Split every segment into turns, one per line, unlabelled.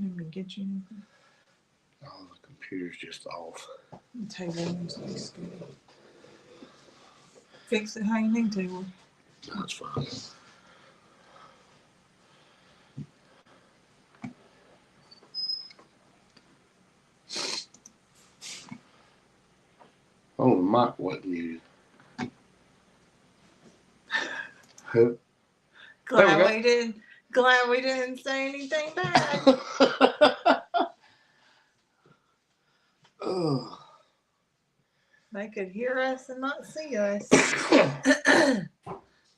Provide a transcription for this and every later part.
Let me get you anything.
Oh, the computer's just off.
The table needs to be scooted. Fix it how you need to.
That's fine. Oh, the mic wasn't muted.
Glad we didn't say anything bad. They could hear us and not see us.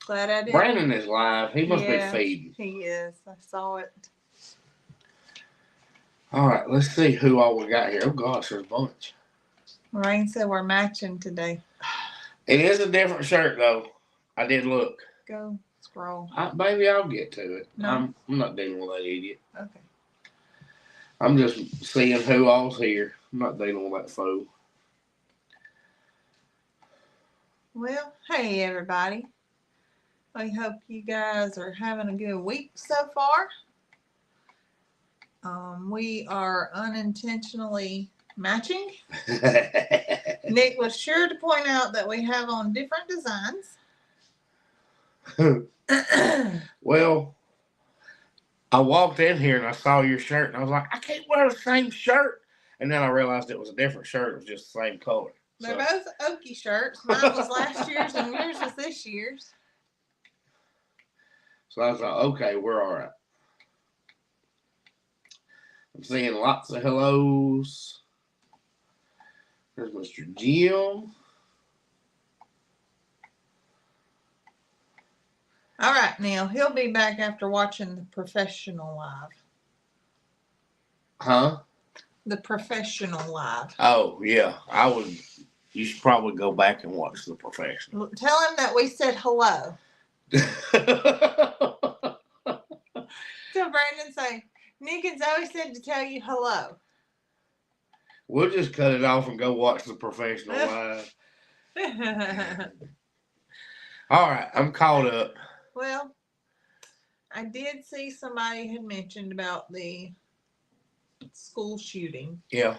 Glad I did.
Brandon is live. He must be feeding.
He is. I saw it.
All right, let's see who all we got here. Oh gosh, there's a bunch.
Rain said we're matching today.
It is a different shirt though. I did look.
Go scroll.
Maybe I'll get to it.
No.
I'm not dealing with that idiot.
Okay.
I'm just seeing who all's here. I'm not dealing with that fool.
Well, hey everybody. I hope you guys are having a good week so far. We are unintentionally matching. Nick was sure to point out that we have on different designs.
Well, I walked in here and I saw your shirt and I was like, I can't wear the same shirt. And then I realized it was a different shirt. It was just the same color.
They're both Okie shirts. Mine was last year's and yours was this year's.
So I was like, okay, we're all right. I'm seeing lots of hellos. There's Mr. Jim.
All right, Neil. He'll be back after watching The Professional live.
Huh?
The Professional live.
Oh, yeah. You should probably go back and watch The Professional.
Tell him that we said hello. So Brandon say, Nick and Zoe said to tell you hello.
We'll just cut it off and go watch The Professional live. All right, I'm caught up.
Well, I did see somebody had mentioned about the school shooting.
Yeah.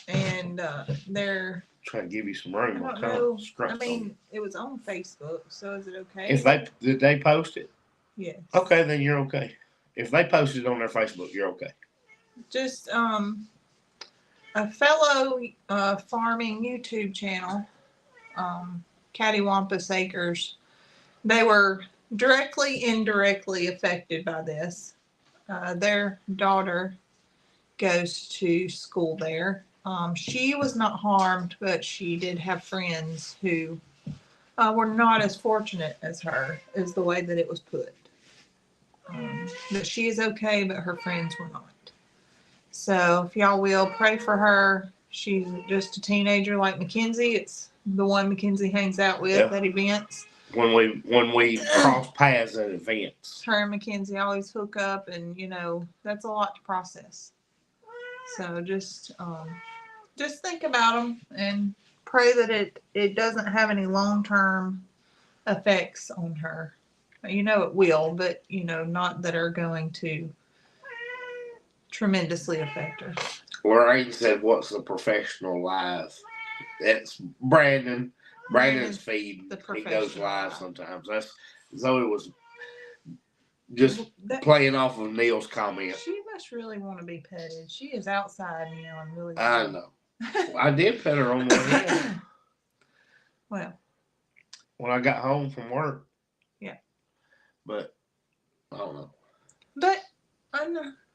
And they're
trying to give you some room.
I don't know. I mean, it was on Facebook, so is it okay?
Did they post it?
Yes.
Okay, then you're okay. If they posted it on their Facebook, you're okay.
Just a fellow farming YouTube channel, Cattywampus Acres. They were indirectly affected by this. Their daughter goes to school there. She was not harmed, but she did have friends who were not as fortunate as her, is the way that it was put. But she is okay, but her friends were not. So if y'all will pray for her. She's just a teenager like Mackenzie. It's the one Mackenzie hangs out with at events.
When we cross paths at events.
Her and Mackenzie always hook up, and that's a lot to process. So just think about them and pray that it doesn't have any long-term effects on her. It will, but not that are going to tremendously affect her.
Lorraine said, "What's The Professional live?" That's Brandon. Brandon's feed. He goes live sometimes. Zoe was just playing off of Neil's comment.
She must really want to be petted. She is outside, and really.
I know. I did pet her on the way.
Well,
when I got home from work.
Yeah.
But I don't know.
But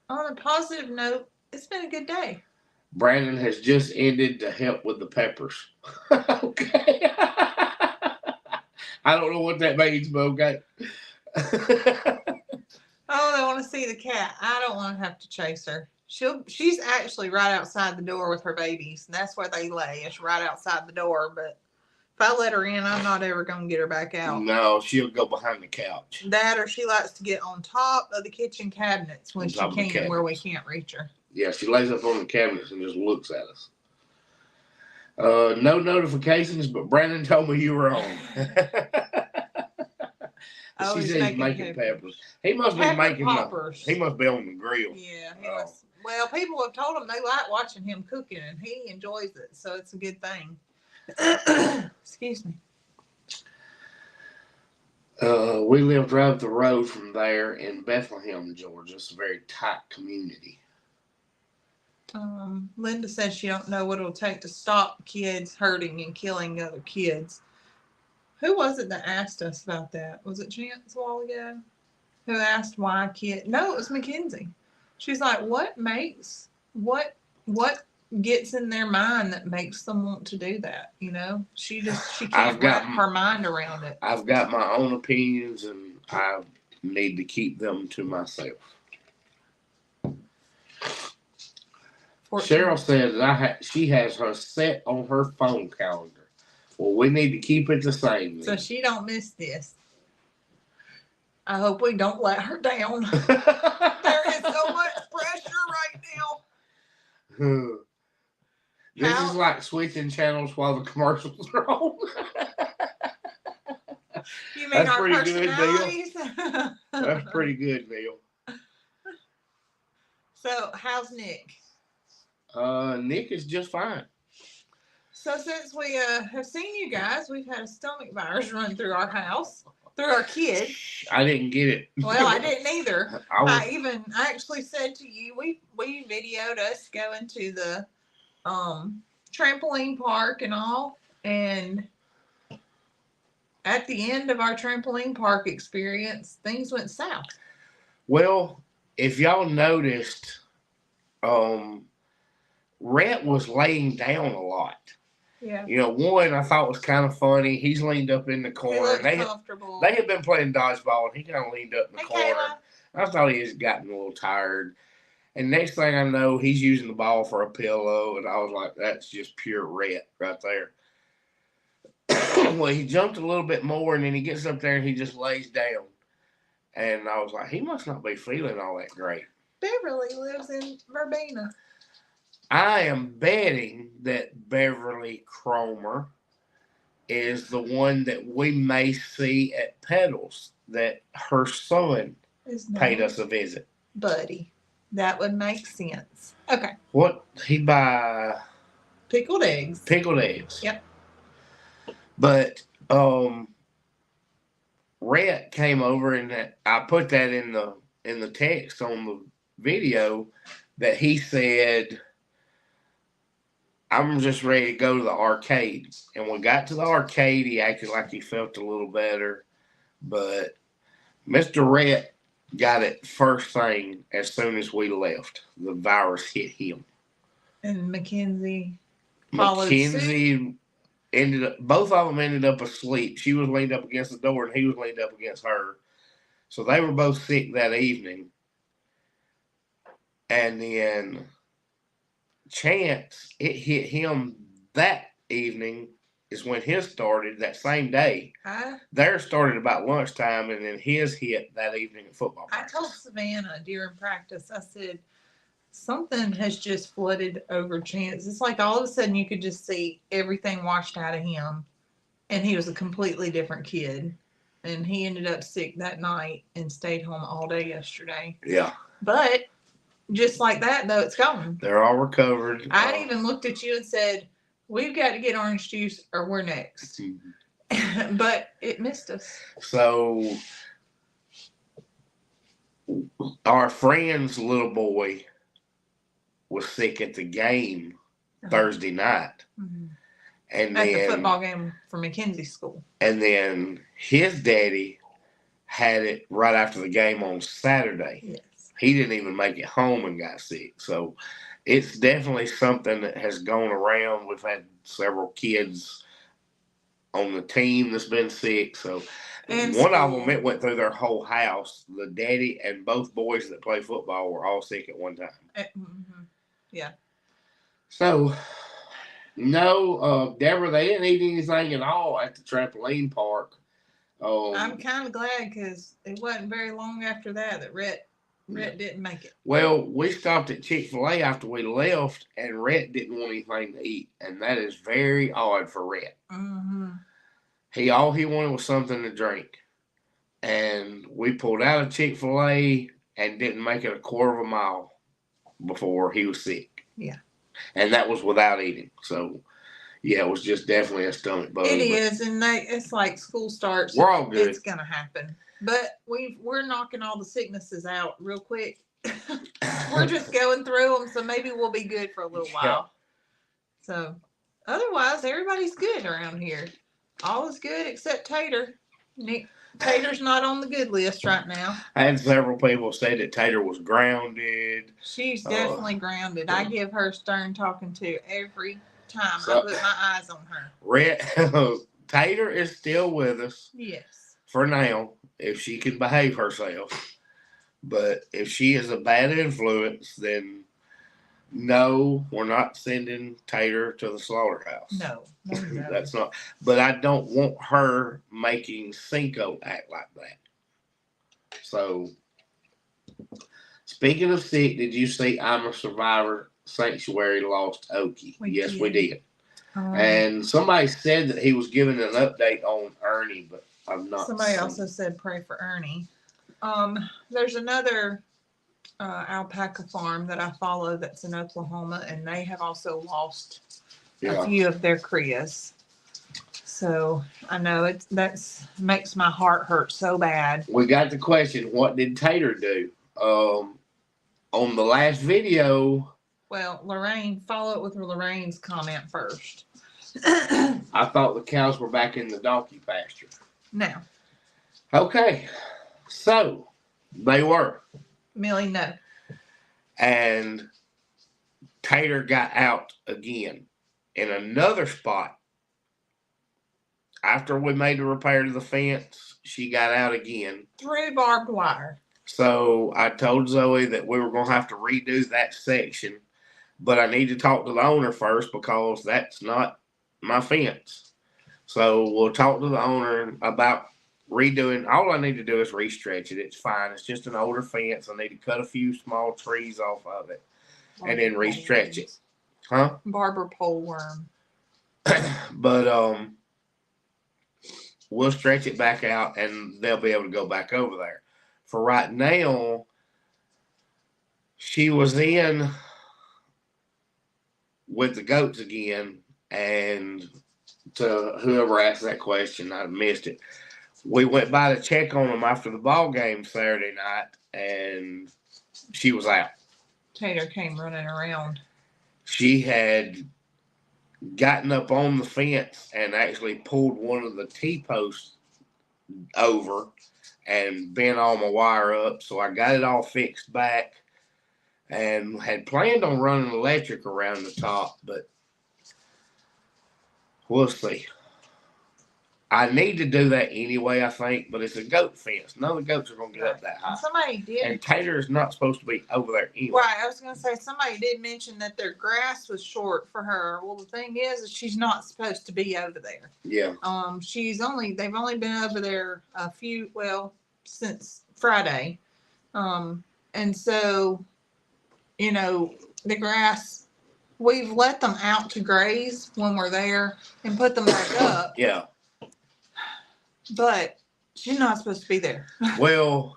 on a positive note, it's been a good day.
Brandon has just ended to help with the peppers. Okay. I don't know what that means, but okay.
Oh, they want to see the cat. I don't want to have to chase her. She's actually right outside the door with her babies, and that's where they lay. It's right outside the door, but if I let her in, I'm not ever going to get her back out.
No, she'll go behind the couch.
That, or she likes to get on top of the kitchen cabinets when she can, where we can't reach her.
Yeah, she lays up on the cabinets and just looks at us. No notifications, but Brandon told me you were on.
Oh,
she
he's
said he's making peppers. He must be making
poppers.
He must be on the grill.
Yeah, he must. Well, people have told him they like watching him cooking, and he enjoys it, so it's a good thing. Excuse me.
We lived right up the road from there in Bethlehem, Georgia. It's a very tight community.
Linda says she don't know what it'll take to stop kids hurting and killing other kids. Who was it that asked us about that? Was it Chance a while ago? Who asked why No, it was Mackenzie. She's like, what gets in their mind that makes them want to do that? You know, she can't wrap her mind around it.
I've got my own opinions, and I need to keep them to myself. Cheryl said that she has her set on her phone calendar. Well, we need to keep it the same.
So she don't miss this. I hope we don't let her down. There is so much pressure right now.
This is like switching channels while the commercials are on.
You mean our personalities?
That's pretty good, Neil.
So, how's Nick?
Nick is just fine.
So, since we have seen you guys, we've had a stomach virus run through our house, through our kid.
I didn't get it.
Well, I didn't either. I actually said to you, we videoed us going to the trampoline park and all, and at the end of our trampoline park experience, things went south.
Well, if y'all noticed, Rhett was laying down a lot.
Yeah.
You know, one I thought was kind of funny. He's leaned up in the corner.
He looked comfortable.
They had been playing dodgeball, and he kind of leaned up in the corner.
Kayla.
I thought he had gotten a little tired. And next thing I know, he's using the ball for a pillow, and I was like, that's just pure Rhett right there. Well, he jumped a little bit more, and then he gets up there, and he just lays down. And I was like, he must not be feeling all that great.
Beverly lives in Verbena.
I am betting that Beverly Cromer is the one that we may see at Pedals, that her son paid us a visit.
Buddy. That would make sense. Okay.
What? He'd buy...
Pickled eggs.
Pickled eggs.
Yep.
But Rhett came over, and I put that in the text on the video that he said, I'm just ready to go to the arcade. And when we got to the arcade, he acted like he felt a little better. But Mr. Rhett got it first thing as soon as we left. The virus hit him.
And Mackenzie followed suit.
Both of them ended up asleep. She was leaned up against the door, and he was leaned up against her. So they were both sick that evening. And then Chance, it hit him that evening is when his started that same day. Theirs started about lunchtime, and then his hit that evening at football practice.
I told Savannah during practice, I said, something has just flooded over Chance. It's like all of a sudden you could just see everything washed out of him, and he was a completely different kid. And he ended up sick that night and stayed home all day yesterday.
Yeah.
But just like that, though, it's gone.
They're all recovered.
I even looked at you and said, we've got to get orange juice or we're next. But it missed us.
So our friend's little boy was sick at the game Thursday night. Mm-hmm. And
at the football game for Mackenzie's school.
And then his daddy had it right after the game on Saturday.
Yes.
He didn't even make it home and got sick. So it's definitely something that has gone around. We've had several kids on the team that's been sick. So one of them, it went through their whole house. The daddy and both boys that play football were all sick at one time.
Mm-hmm. Yeah.
So, no, Deborah, they didn't eat anything at all at the trampoline park.
I'm kind of glad because it wasn't very long after that Rhett didn't make it.
Well, we stopped at Chick-fil-A after we left, and Rhett didn't want anything to eat, and that is very odd for Rhett.
Mm-hmm.
All he wanted was something to drink. and we pulled out of Chick-fil-A and didn't make it a quarter of a mile before he was sick.
Yeah.
And that was without eating. So, yeah, it was just definitely a stomach bug.
It is, and it's like school starts.
We're all good.
It's going to happen. But we're knocking all the sicknesses out real quick. We're just going through them, so maybe we'll be good for a little while. Yeah. So, otherwise, everybody's good around here. All is good except Tater. Tater's not on the good list right now.
I had several people say that Tater was grounded.
She's definitely grounded. I give her stern talking to every time I put my eyes on her.
Tater is still with us.
Yes.
For now, if she can behave herself. But if she is a bad influence, then no, we're not sending Tater to the slaughterhouse.
No.
That's not. But I don't want her making Cinco act like that. So, speaking of sick, did you see I'm a Survivor Sanctuary lost Okie? Yes, we did. And somebody said that he was giving an update on Ernie, but I'm not.
Somebody also said pray for Ernie. There's another alpaca farm that I follow that's in Oklahoma, and they have also lost a few of their crias. So I know that's makes my heart hurt so bad.
We got the question, what did Tater do? On the last video.
Well, Lorraine, follow it with Lorraine's comment first.
I thought the cows were back in the donkey pasture.
Now.
Okay. So they were.
Millie, no.
And Tater got out again in another spot. After we made the repair to the fence, she got out again.
Through barbed wire.
So I told Zoe that we were going to have to redo that section. But I need to talk to the owner first because that's not my fence. So we'll talk to the owner about redoing. All I need to do is restretch it. It's fine. It's just an older fence. I need to cut a few small trees off of it and then restretch it. Huh?
Barber pole worm.
But we'll stretch it back out and they'll be able to go back over there. For right now, she was in with the goats again, and to whoever asked that question, I missed it. We went by to check on them after the ball game Saturday night, and she was out.
Tater came running around.
She had gotten up on the fence and actually pulled one of the T-posts over and bent all my wire up. So I got it all fixed back and had planned on running electric around the top, but we'll see. I need to do that anyway, I think, but it's a goat fence. None of the goats are going to get up that high.
Somebody did.
And Tater is not supposed to be over there anyway.
Right. I was going to say, somebody did mention that their grass was short for her. Well, the thing is she's not supposed to be over there.
Yeah.
They've only been over there since Friday. And so, the grass, we've let them out to graze when we're there and put them back up.
Yeah.
But she's not supposed to be there.
Well,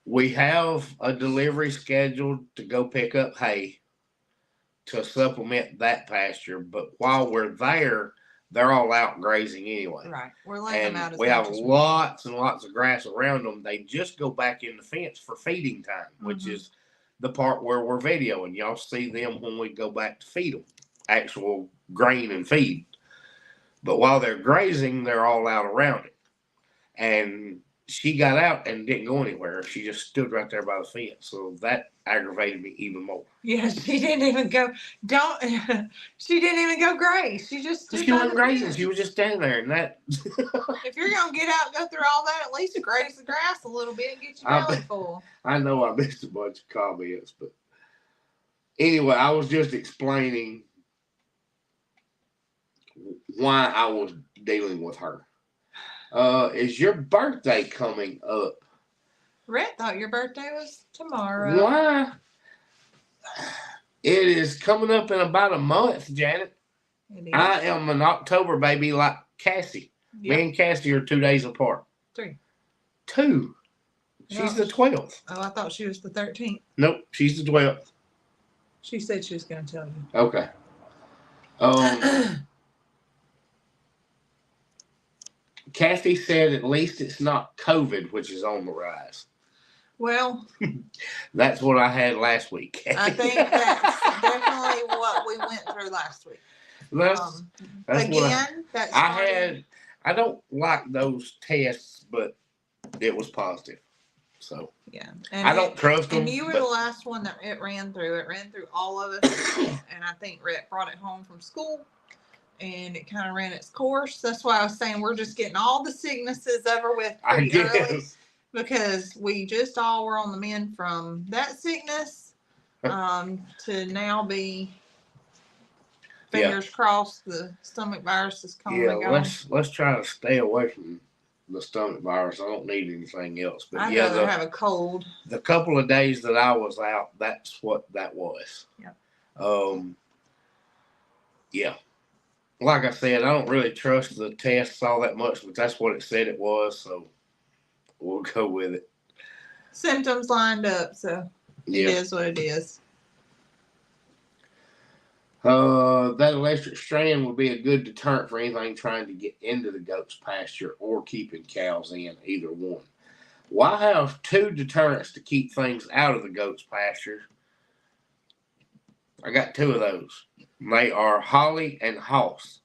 we have a delivery scheduled to go pick up hay to supplement that pasture. But while we're there, they're all out grazing anyway.
Right. We're letting them out.
We have lots and lots of grass around them. They just go back in the fence for feeding time, which is the part where we're videoing. Y'all see them when we go back to feed them, actual grain and feed. But while they're grazing, they're all out around it. And she got out and didn't go anywhere. She just stood right there by the fence. So that aggravated me even more.
Yeah, she didn't even go. She didn't even go graze. She just stood.
She wasn't grazing. She was just standing there, and that.
If you're gonna get out, and go through all that, at least graze the grass a little bit and get your belly full.
I know I missed a bunch of comments, but anyway, I was just explaining why I was dealing with her. Is your birthday coming up?
Rhett thought your birthday was tomorrow.
Why? It is coming up in about a month, Janet. I am an October baby like Cassie. Yep. Me and Cassie are 2 days apart.
3.
2. She's the 12th.
Oh, I thought she was the 13th.
Nope, she's the 12th.
She said she was going to tell you.
Okay. Kathy said at least it's not COVID, which is on the rise.
Well,
that's what I had last week.
I think that's definitely what we went through last week.
That's
again,
I don't like those tests, but it was positive. So
yeah,
and I don't trust them.
And you were the last one that it ran through. It ran through all of us, and I think Rhett brought it home from school, and it kind of ran its course. That's why I was saying we're just getting all the sicknesses over with pretty early, because we just all were on the mend from that sickness to now be fingers crossed the stomach virus is coming and going.
Let's try to stay away from the stomach virus. I don't need anything else. But
I'd rather have a cold.
The couple of days that I was out, that's what that was.
Yeah.
Yeah. Like I said, I don't really trust the tests all that much, but that's what it said it was, so we'll go with it.
Symptoms lined up, so it is what it is.
That electric strand would be a good deterrent for anything trying to get into the goat's pasture or keeping cows in, either one. Well, I have 2 deterrents to keep things out of the goat's pasture. I got 2 of those. They are Holly and Hoss.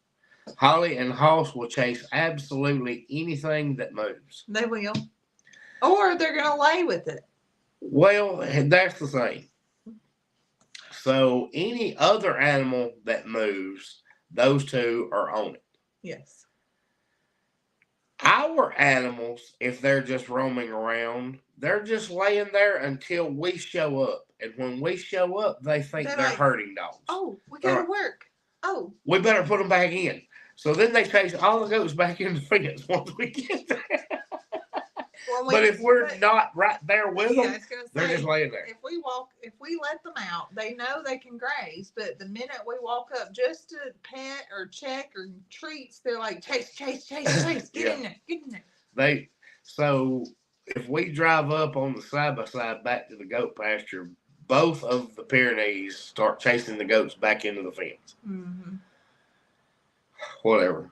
Holly and Hoss will chase absolutely anything that moves.
They will. Or they're going to lay with it.
Well, that's the thing. So any other animal that moves, those 2 are on it.
Yes.
Our animals, if they're just roaming around, they're just laying there until we show up. And when we show up, they think they're herding dogs.
Oh, we got to work. Oh.
We better put them back in. So then they chase all the goats back in the fence once we get there. But if we're not right there with them, they're just laying there.
If we let them out, they know they can graze. But the minute we walk up just to pet or check or treats, they're like, chase, get in there.
So if we drive up on the side-by-side back to the goat pasture, both of the Pyrenees start chasing the goats back into the fence.
Mm-hmm.
Whatever.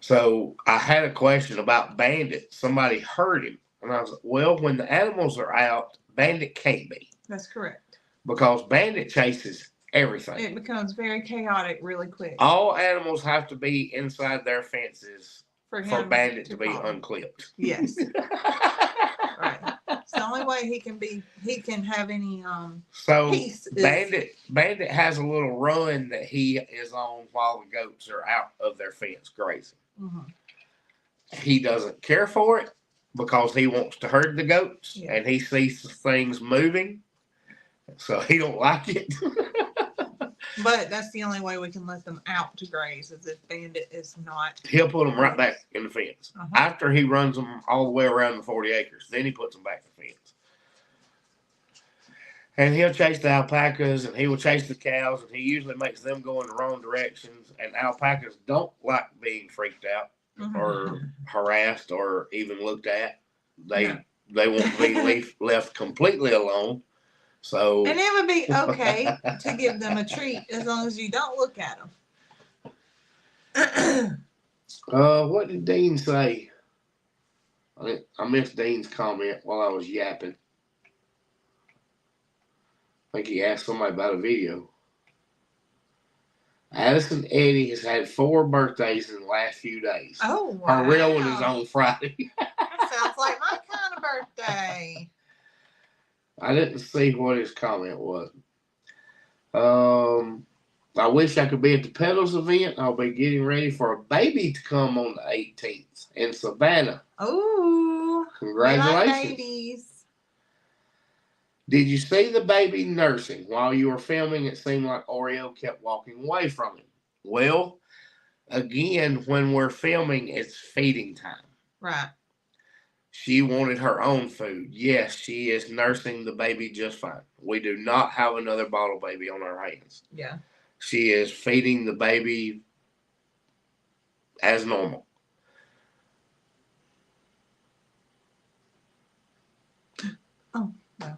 So I had a question about Bandit. Somebody heard him. And I was like, well, when the animals are out, Bandit can't be.
That's correct.
Because Bandit chases everything.
It becomes very chaotic really quick.
All animals have to be inside their fences for Bandit to be unclipped.
Yes. Right. It's the only way he can have any peace.
Bandit has a little run that he is on while the goats are out of their fence grazing.
Mm-hmm.
He doesn't care for it because he wants to herd the goats and he sees things moving, so he don't like it.
But that's the only way we can let them out to graze, is if Bandit is not.
He'll put them right back in the fence. After he runs them all the way around the 40 acres, then he puts them back in the fence. And he'll chase the alpacas, and he will chase the cows, and he usually makes them go in the wrong directions. And alpacas don't like being freaked out or harassed or even looked at. They won't be left completely alone. So,
and it would be okay to give them a treat as long as you don't look at them.
What did Dean say? I missed Dean's comment while I was yapping. I think he asked somebody about a video. Addison Eddy has had 4 birthdays in the last few days.
Oh, wow.
Her real one is on Friday.
That sounds like my kind of birthday.
I didn't see what his comment was. I wish I could be at the Pedals event. I'll be getting ready for a baby to come on the 18th in Savannah.
Oh,
congratulations.
We like babies.
Did you see the baby nursing? While you were filming, it seemed like Oreo kept walking away from him. Well, again, when we're filming, it's feeding time.
Right.
She wanted her own food. Yes, she is nursing the baby just fine. We do not have another bottle baby on our hands.
Yeah.
She is feeding the baby as normal.
Oh, no.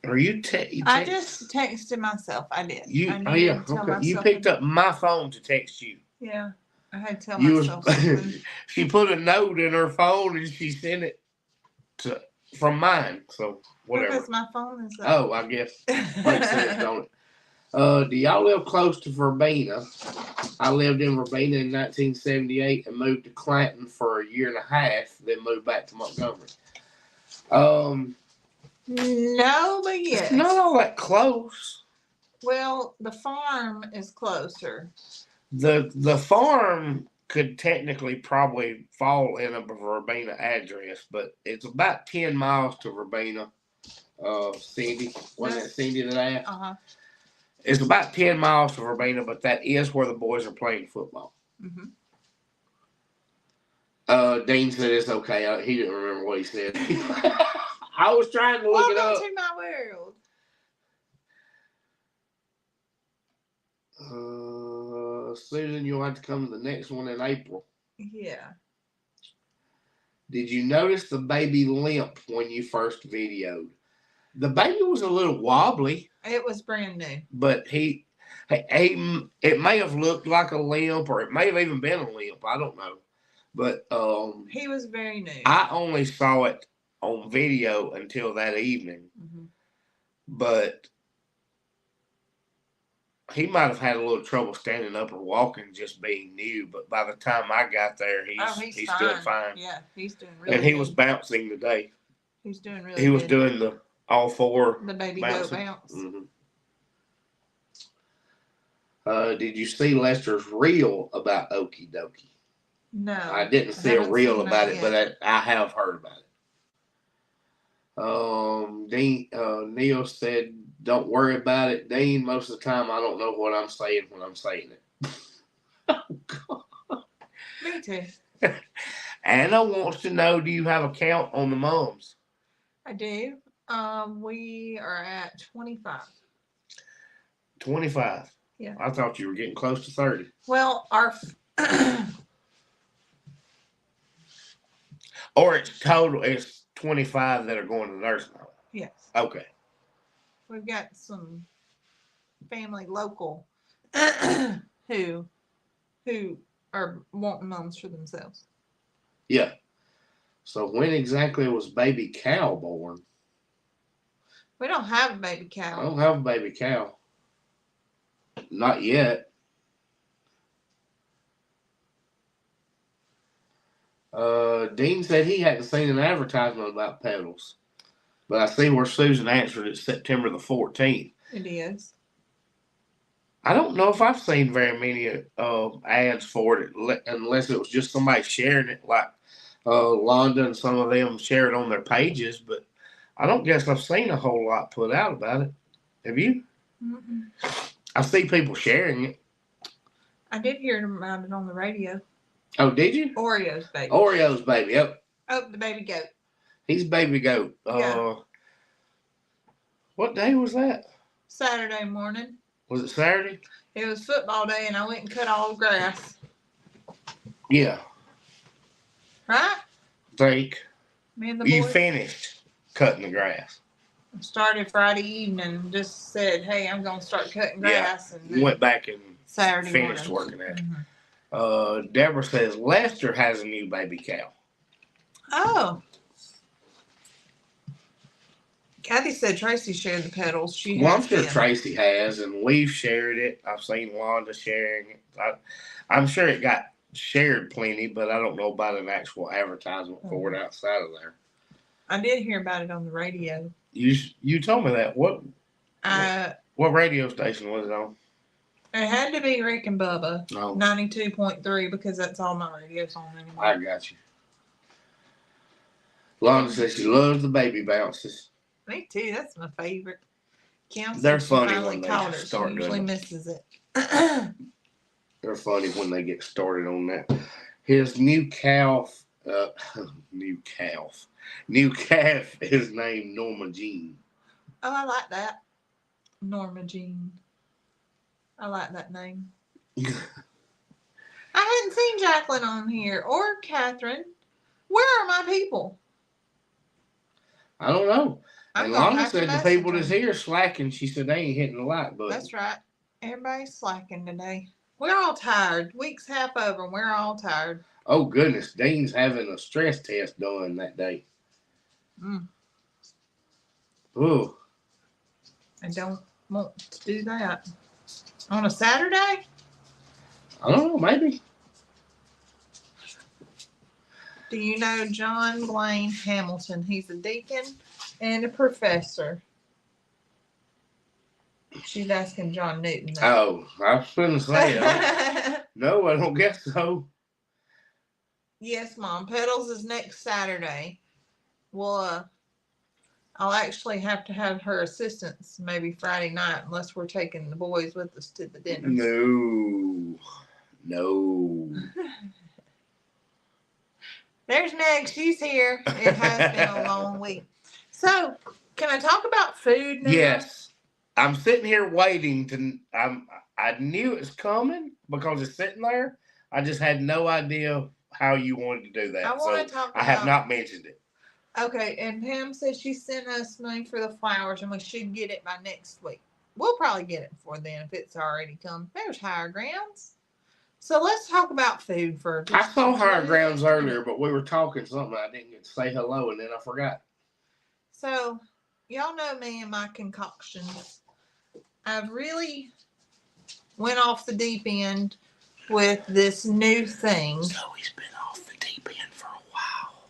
Are you
I just texted myself. I did.
You,
I
yeah,
tell
okay. You
myself
picked up my phone to text you.
Yeah. I had to tell
You
myself
was,
something.
she put a note in her phone and she sent it from mine. So whatever.
Because my phone is up.
Oh, I guess makes sense, don't it? Do y'all live close to Verbena? I lived in Verbena in 1978 and moved to Clanton for a year and a half, then moved back to Montgomery.
No, but yes.
It's not all that close.
Well, the farm is closer.
The farm could technically probably fall in a Verbena address, but it's about 10 miles to Verbena. Cindy, wasn't that Cindy that asked?
Uh-huh.
It's about 10 miles to Verbena, but that is where the boys are playing football.
Mm-hmm.
Dean said it's okay. He didn't remember what he said. I was trying to look it up.
Welcome to my world.
Susan, you'll have to come to the next one in April.
Yeah.
Did you notice the baby limp when you first videoed? The baby was a little wobbly.
It was brand new.
But it may have looked like a limp, or it may have even been a limp. I don't know. But
he was very new.
I only saw it on video until that evening. Mm-hmm. But he might have had a little trouble standing up or walking, just being new. But by the time I got there, he's doing fine.
Yeah, he's doing really good.
And he was bouncing today.
He's doing really good.
He was doing the all four.
The baby
bouncing.
Goat bounce.
Mm-hmm. Did you see Lester's reel about Okie Dokie?
No.
I didn't see a reel about it, but I have heard about it. Neil said, don't worry about it, Dean. Most of the time, I don't know what I'm saying when I'm saying it. Oh, God.
Me too.
Anna wants to know, do you have a count on the moms?
I do. We are at 25.
25?
Yeah.
I thought you were getting close to 30.
Well, our...
Or it's total, it's 25 that are going to the nursing home.
Yes.
Okay.
We've got some family local who are wanting moms for themselves.
Yeah. So when exactly was baby cow born?
We don't have a baby cow.
I don't have a baby cow. Not yet. Dean said he hadn't seen an advertisement about pedals. But I see where Susan answered it's September the 14th.
It is.
I don't know if I've seen very many ads for it, unless it was just somebody sharing it, like Londa and some of them share it on their pages. But I don't guess I've seen a whole lot put out about it. Have you?
Mm-mm.
I see people sharing it.
I did hear about it on the radio.
Oh, did you?
Oreo's baby.
Oreo's baby, yep.
Oh, the baby goat.
He's baby goat.
Yeah.
What day was that?
Saturday morning.
Was it Saturday?
It was football day, and I went and cut all the grass.
Yeah.
Right?
Think.
Me and the boys.
You finished cutting the grass.
Started Friday evening. Just said, "Hey, I'm going to start cutting grass."
Yeah. And went back and
Saturday
finished
morning.
working at it.
Mm-hmm.
Deborah says Lester has a new baby cow.
Oh. Kathy said Tracy shared the pedals.
I'm sure Tracy has, and we've shared it. I've seen Wanda sharing it. I'm sure it got shared plenty, but I don't know about an actual advertisement for it outside of there.
I did hear about it on the radio.
You told me that. What radio station was it on?
It had to be Rick and Bubba.
No.
92.3 because that's all my radio's on anymore.
I got you. Londa says she loves the baby bounces.
Me too. That's my favorite. Kim
They're funny when they start
doing it. She usually misses it.
They're funny when they get started on that. His new calf is named Norma Jean.
Oh, I like that. Norma Jean. I like that name. I hadn't seen Jacqueline on here or Catherine. Where are my people?
I don't know.
I'm
And
gonna
Lana
have to
said the
message
people that's
them.
here slacking. She said they ain't hitting the like button.
That's right. Everybody's slacking today. We're all tired. Week's half over and we're all tired.
Oh, goodness. Dean's having a stress test done that day. Ooh.
I don't want to do that. On a Saturday?
I don't know. Maybe.
Do you know John Blaine Hamilton? He's a deacon and a professor. She's asking John Newton.
Oh, I was going to say. No, I don't guess so.
Yes, Mom. Pedals is next Saturday. Well, I'll actually have to have her assistants maybe Friday night unless we're taking the boys with us to the dinner.
No.
There's Meg. She's here. It has been a long week. So, can I talk about food now?
Yes. I'm sitting here waiting to. I knew it was coming because it's sitting there. I just had no idea how you wanted to do that.
I want to talk about.
I have not mentioned it.
Okay, and Pam said she sent us money for the flowers, and we should get it by next week. We'll probably get it before then if it's already come. There's Higher Grounds. So let's talk about food for.
I saw Higher Grounds earlier, but we were talking something. I didn't get to say hello, and then I forgot. So,
y'all know me and my concoctions. I've really went off the deep end with this new thing.
Zoe's been off the deep end for a while.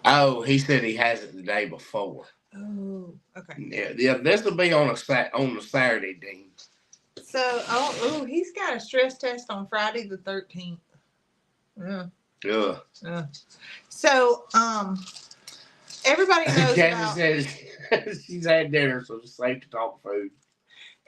Oh, he said he has it the day before.
Oh, okay.
Yeah. This will be on a Saturday, Dean.
So, he's got a stress test on Friday the 13th. Yeah. So, everybody knows
Cassie says she's had dinner, so it's safe to talk food.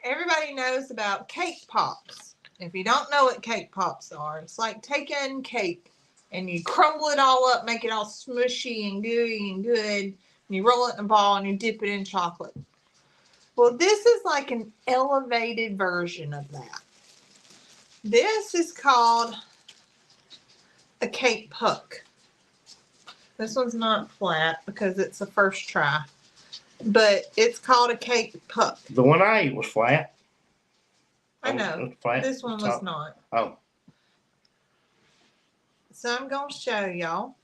Everybody knows about cake pops. If you don't know what cake pops are, it's like taking cake and you crumble it all up, make it all smushy and gooey and good, and you roll it in a ball and you dip it in chocolate. Well, this is like an elevated version of that. This is called a cake puck. This one's not flat because it's a first try. But it's called a cake puck.
The one I ate was flat.
I know. Flat. This one was not.
Oh.
So I'm going to show y'all.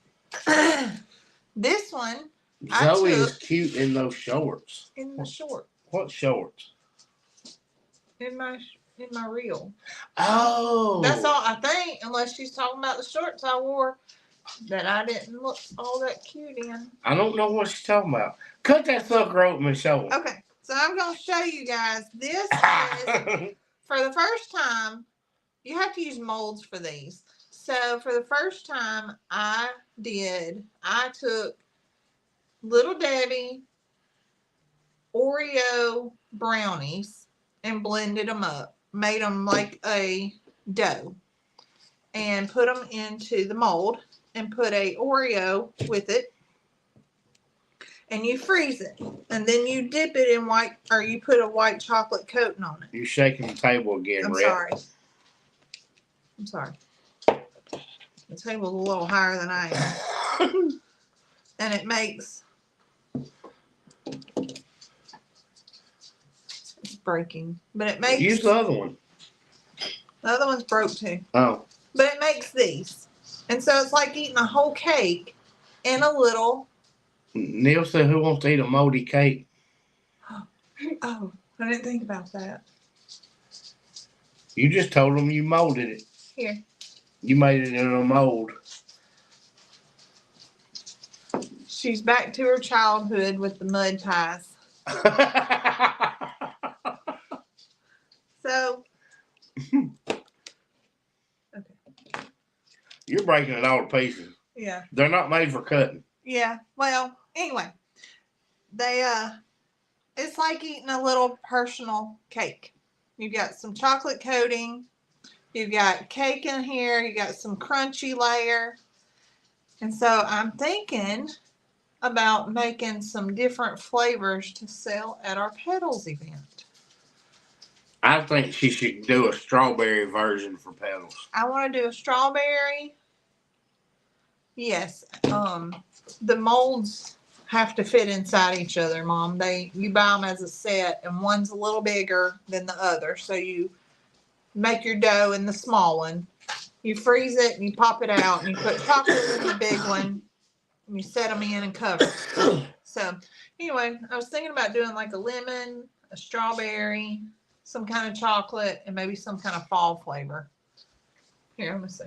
This one.
Zoe is cute in those shorts.
In the short.
What shorts?
In my reel.
Oh.
That's all I think, unless she's talking about the shorts I wore that I didn't look all that cute in.
I don't know what she's talking about. Cut that sucker open and show them.
Okay, so I'm going to show you guys. This is, for the first time, you have to use molds for these. So for the first time I took Little Debbie Oreo brownies and blended them up. Made them like a dough. And put them into the mold. And put a Oreo with it, and you freeze it, and then you dip it in white, or you put a white chocolate coating on it.
You're shaking the table again,
I'm
Rhett.
sorry. The table's a little higher than I am, and it makes it's breaking, but it makes.
Use the other one.
The other one's broke too.
Oh,
but it makes these. And so it's like eating a whole cake in a little.
Neil said, who wants to eat a moldy cake?
Oh, I didn't think about that.
You just told them you molded it.
Here.
You made it in a mold.
She's back to her childhood with the mud pies. So.
You're breaking it all to pieces.
Yeah.
They're not made for cutting.
Yeah. Well, anyway, it's like eating a little personal cake. You've got some chocolate coating. You've got cake in here. You got some crunchy layer. And so I'm thinking about making some different flavors to sell at our Pedals event.
I think she should do a strawberry version for petals.
I want to do a strawberry. Yes. The molds have to fit inside each other, Mom. You buy them as a set, and one's a little bigger than the other. So you make your dough in the small one. You freeze it and you pop it out, and you put chocolate in the big one, and you set them in and cover. So anyway, I was thinking about doing like a lemon, a strawberry, some kind of chocolate, and maybe some kind of fall flavor. Here, let me see.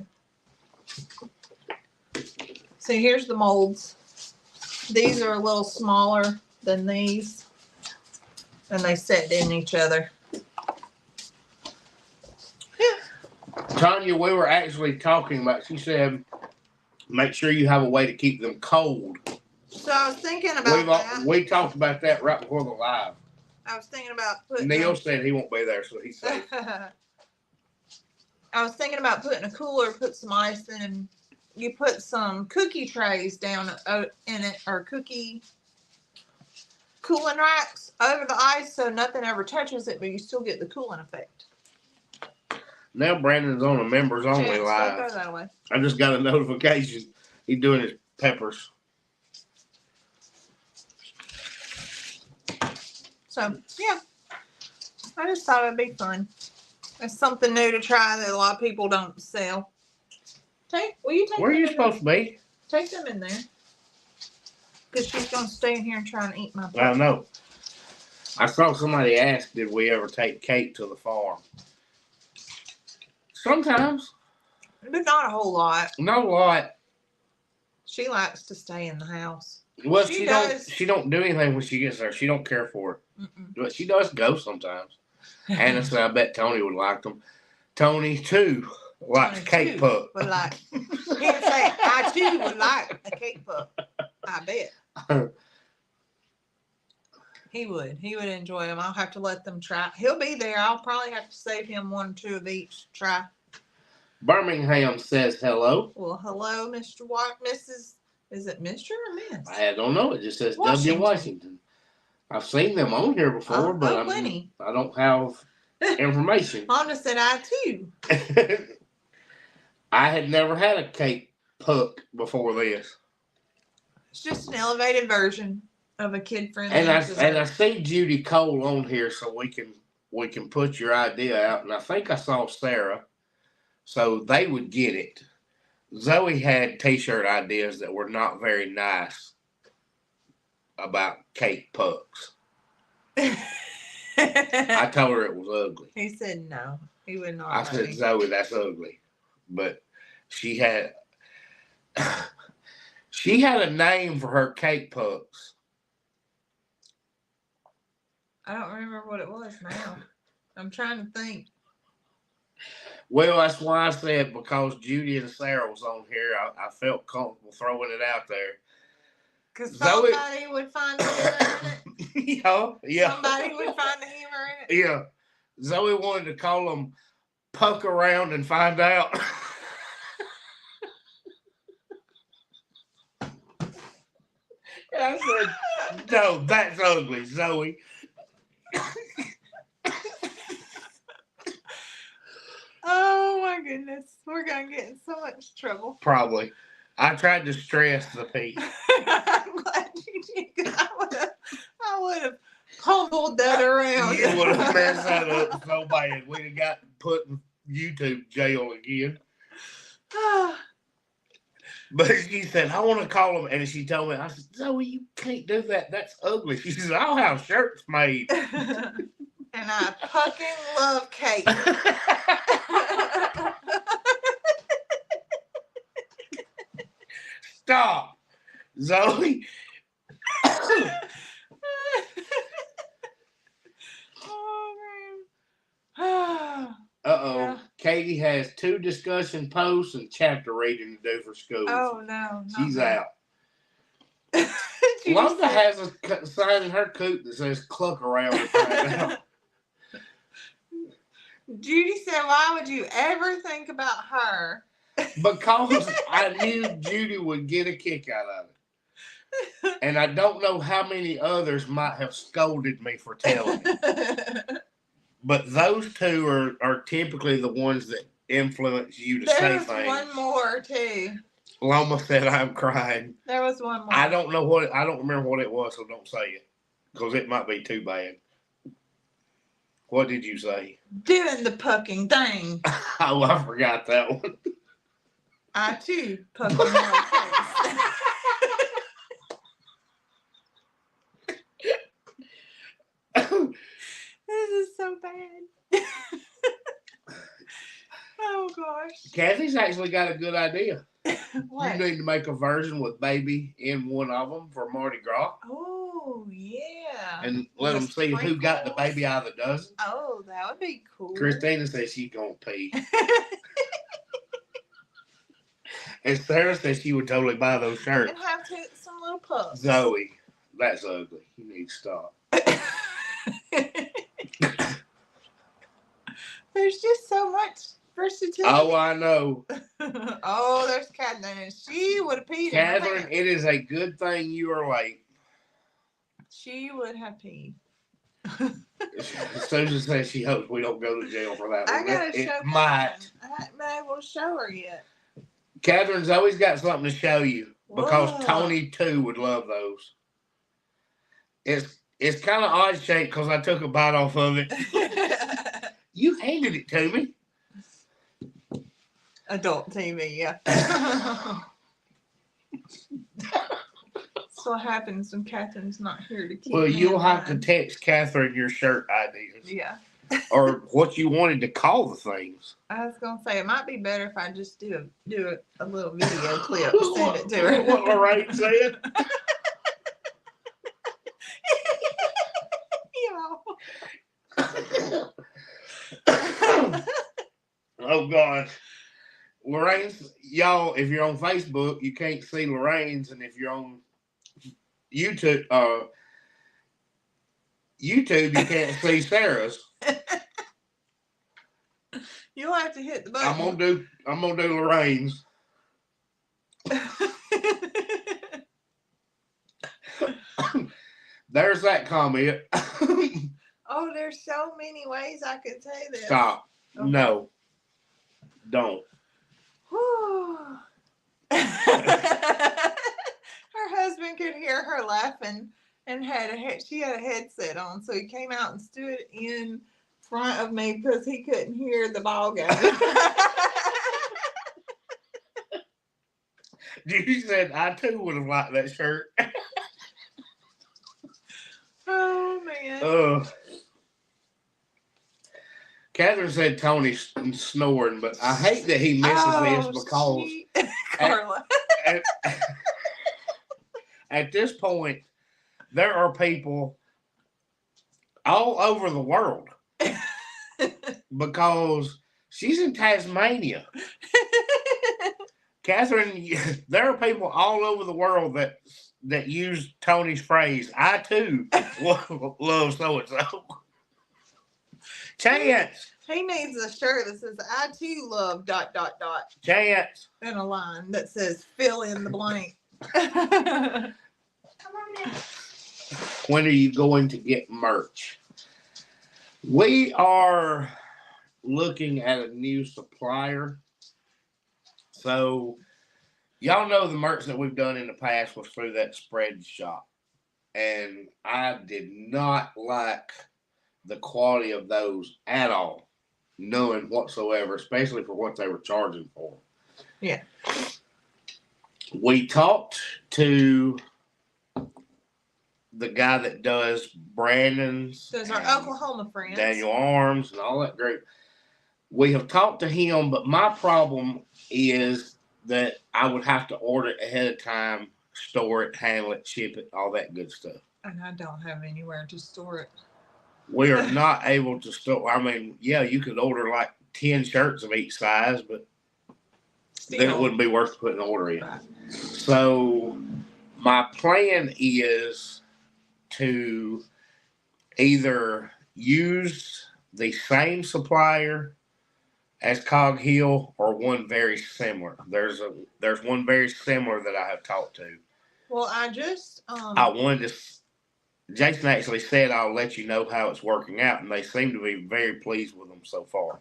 So here's the molds. These are a little smaller than these, and they set in each other.
Tanya, we were actually talking about, she said, make sure you have a way to keep them cold.
So I was thinking about that.
We talked about that right before the live.
I was thinking about putting...
Neil said he won't be there, so he's safe.
I was thinking about putting a cooler, put some ice in, and you put some cookie trays down in it, or cookie cooling racks over the ice so nothing ever touches it, but you still get the cooling effect.
Now Brandon's on a members only live.
Don't go that way.
I just got a notification. He's doing his peppers.
So yeah, I just thought it'd be fun. It's something new to try that a lot of people don't sell. Will you take?
Where are you supposed to be?
Take them in there. Because she's going to stay in here and try and eat my
I know. I saw somebody ask, did we ever take Kate to the farm? Sometimes.
But not a whole lot.
Not a lot.
She likes to stay in the house.
Well, she don't do anything when she gets there. She don't care for it. But she does go sometimes. Hannah said, I bet Tony would like them. Tony, too, likes cake puck.
Would like. He'd say, I, too, would like a cake puck. I bet. He would. He would enjoy them. I'll have to let them try. He'll be there. I'll probably have to save him 1 or 2 of each to try.
Birmingham says hello.
Well, hello, Mr. Mrs. Is it Mr. or Miss?
I don't know. It just says W. Washington. I've seen them on here before, but I don't have information.
Honda said I too.
I had never had a cake puck before this.
It's just an elevated version of a kid-friendly.
And I see Judy Cole on here, so we can put your idea out. And I think I saw Sarah, so they would get it. Zoe had T-shirt ideas that were not very nice about cake pucks. I told her it was ugly.
He said no. He would not.
I said, Zoe, that's ugly. But she had a name for her cake pucks.
I don't remember what it was now. I'm trying to think.
Well, that's why I said, because Judy and Sarah was on here, I felt comfortable throwing it out there.
Because somebody would find the humor in it.
Yeah.
Somebody would find the humor in it.
Yeah. Zoe wanted to call them Puck Around and Find Out. I said, no, that's ugly, Zoe.
Oh my goodness. We're going to get in so much trouble.
Probably. I tried to stress the piece.
I'm glad you did. I would have humbled that around.
You would have messed that up so bad. We'd have got put in YouTube jail again. But she said, I want to call them. And she told me, I said, Zoe, you can't do that. That's ugly. She says, I'll have shirts made.
And I fucking love cake.
Stop, Zoe. Uh-oh. Yeah. Katie has 2 discussion posts and chapter reading to do for school.
Oh, no.
She's out. Londa has a sign in her coat that says cluck around and find out.
Judy said, why would you ever think about her?
Because I knew Judy would get a kick out of it. And I don't know how many others might have scolded me for telling it. But those two are typically the ones that influence you to say
There's
things.
one more too.
Loma said, "I'm crying."
There was one more.
I don't know what. I don't remember what it was, so don't say it because it might be too bad. What did you say?
Doing the pucking thing.
Oh, I forgot that one.
I too pucking my face. This is so bad. Oh gosh.
Kathy's actually got a good idea.
What?
You need to make a version with baby in one of them for Mardi Gras.
Oh yeah.
And let them see who got the baby out of the dozen.
Oh, that would be cool.
Christina says she's gonna pee. And Sarah says she would totally buy those shirts.
And have some little pups.
Zoe, that's ugly. You need to stop.
There's just so much versatility.
Oh, I know.
Oh, there's Catherine. She would have peed.
Catherine, it is a good thing you are late.
She would have peed.
Susan says she hopes we don't go to jail for that.
I gotta show Catherine. I haven't been able to show her yet.
Catherine's always got something to show you because
Whoa.
Tony too would love those. It's kind of odd shaped because I took a bite off of it. You handed it to me.
Adult TV, yeah. That's what happens when Catherine's not here to keep.
Well, you'll have to text Catherine your shirt ideas.
Yeah.
Or what you wanted to call the things.
I was gonna say it might be better if I just do a little video clip to send it to her.
What Lorraine said. Oh gosh. Lorraine's, y'all, if you're on Facebook, you can't see Lorraine's, and if you're on YouTube, you can't see Sarah's.
You'll have to hit the button.
I'm gonna do Lorraine's. There's that comment.
Oh, there's so many ways I could say this.
Stop. Okay. No. Don't.
Her husband could hear her laughing and she had a headset on, so he came out and stood in front of me because he couldn't hear the ball game.
You said I too would have liked that shirt.
Oh man.
Catherine said Tony's snoring, but I hate that he misses this because
Carla.
At this point, there are people all over the world because she's in Tasmania. Catherine, there are people all over the world that use Tony's phrase. I too love so and so. Chance.
He needs a shirt that says I too love ...
Chance.
And a line that says fill in the blank.
When are you going to get merch? We are looking at a new supplier. So y'all know the merch that we've done in the past was through that spread shop. And I did not like the quality of those at all. None whatsoever, especially for what they were charging for.
Yeah.
We talked to the guy that does Brandon's.
Those are Oklahoma friends.
Daniel Arms and all that great. We have talked to him, but my problem is that I would have to order it ahead of time, store it, handle it, ship it, all that good stuff.
And I don't have anywhere to store it.
We are not able to store. I mean, yeah, you could order like 10 shirts of each size, but then it wouldn't be worth putting an order in. Right. So my plan is to either use the same supplier as Cog Hill or one very similar. There's one very similar that I have talked to.
Well, I just
I wanted to Jason actually said, "I'll let you know how it's working out," and they seem to be very pleased with them so far.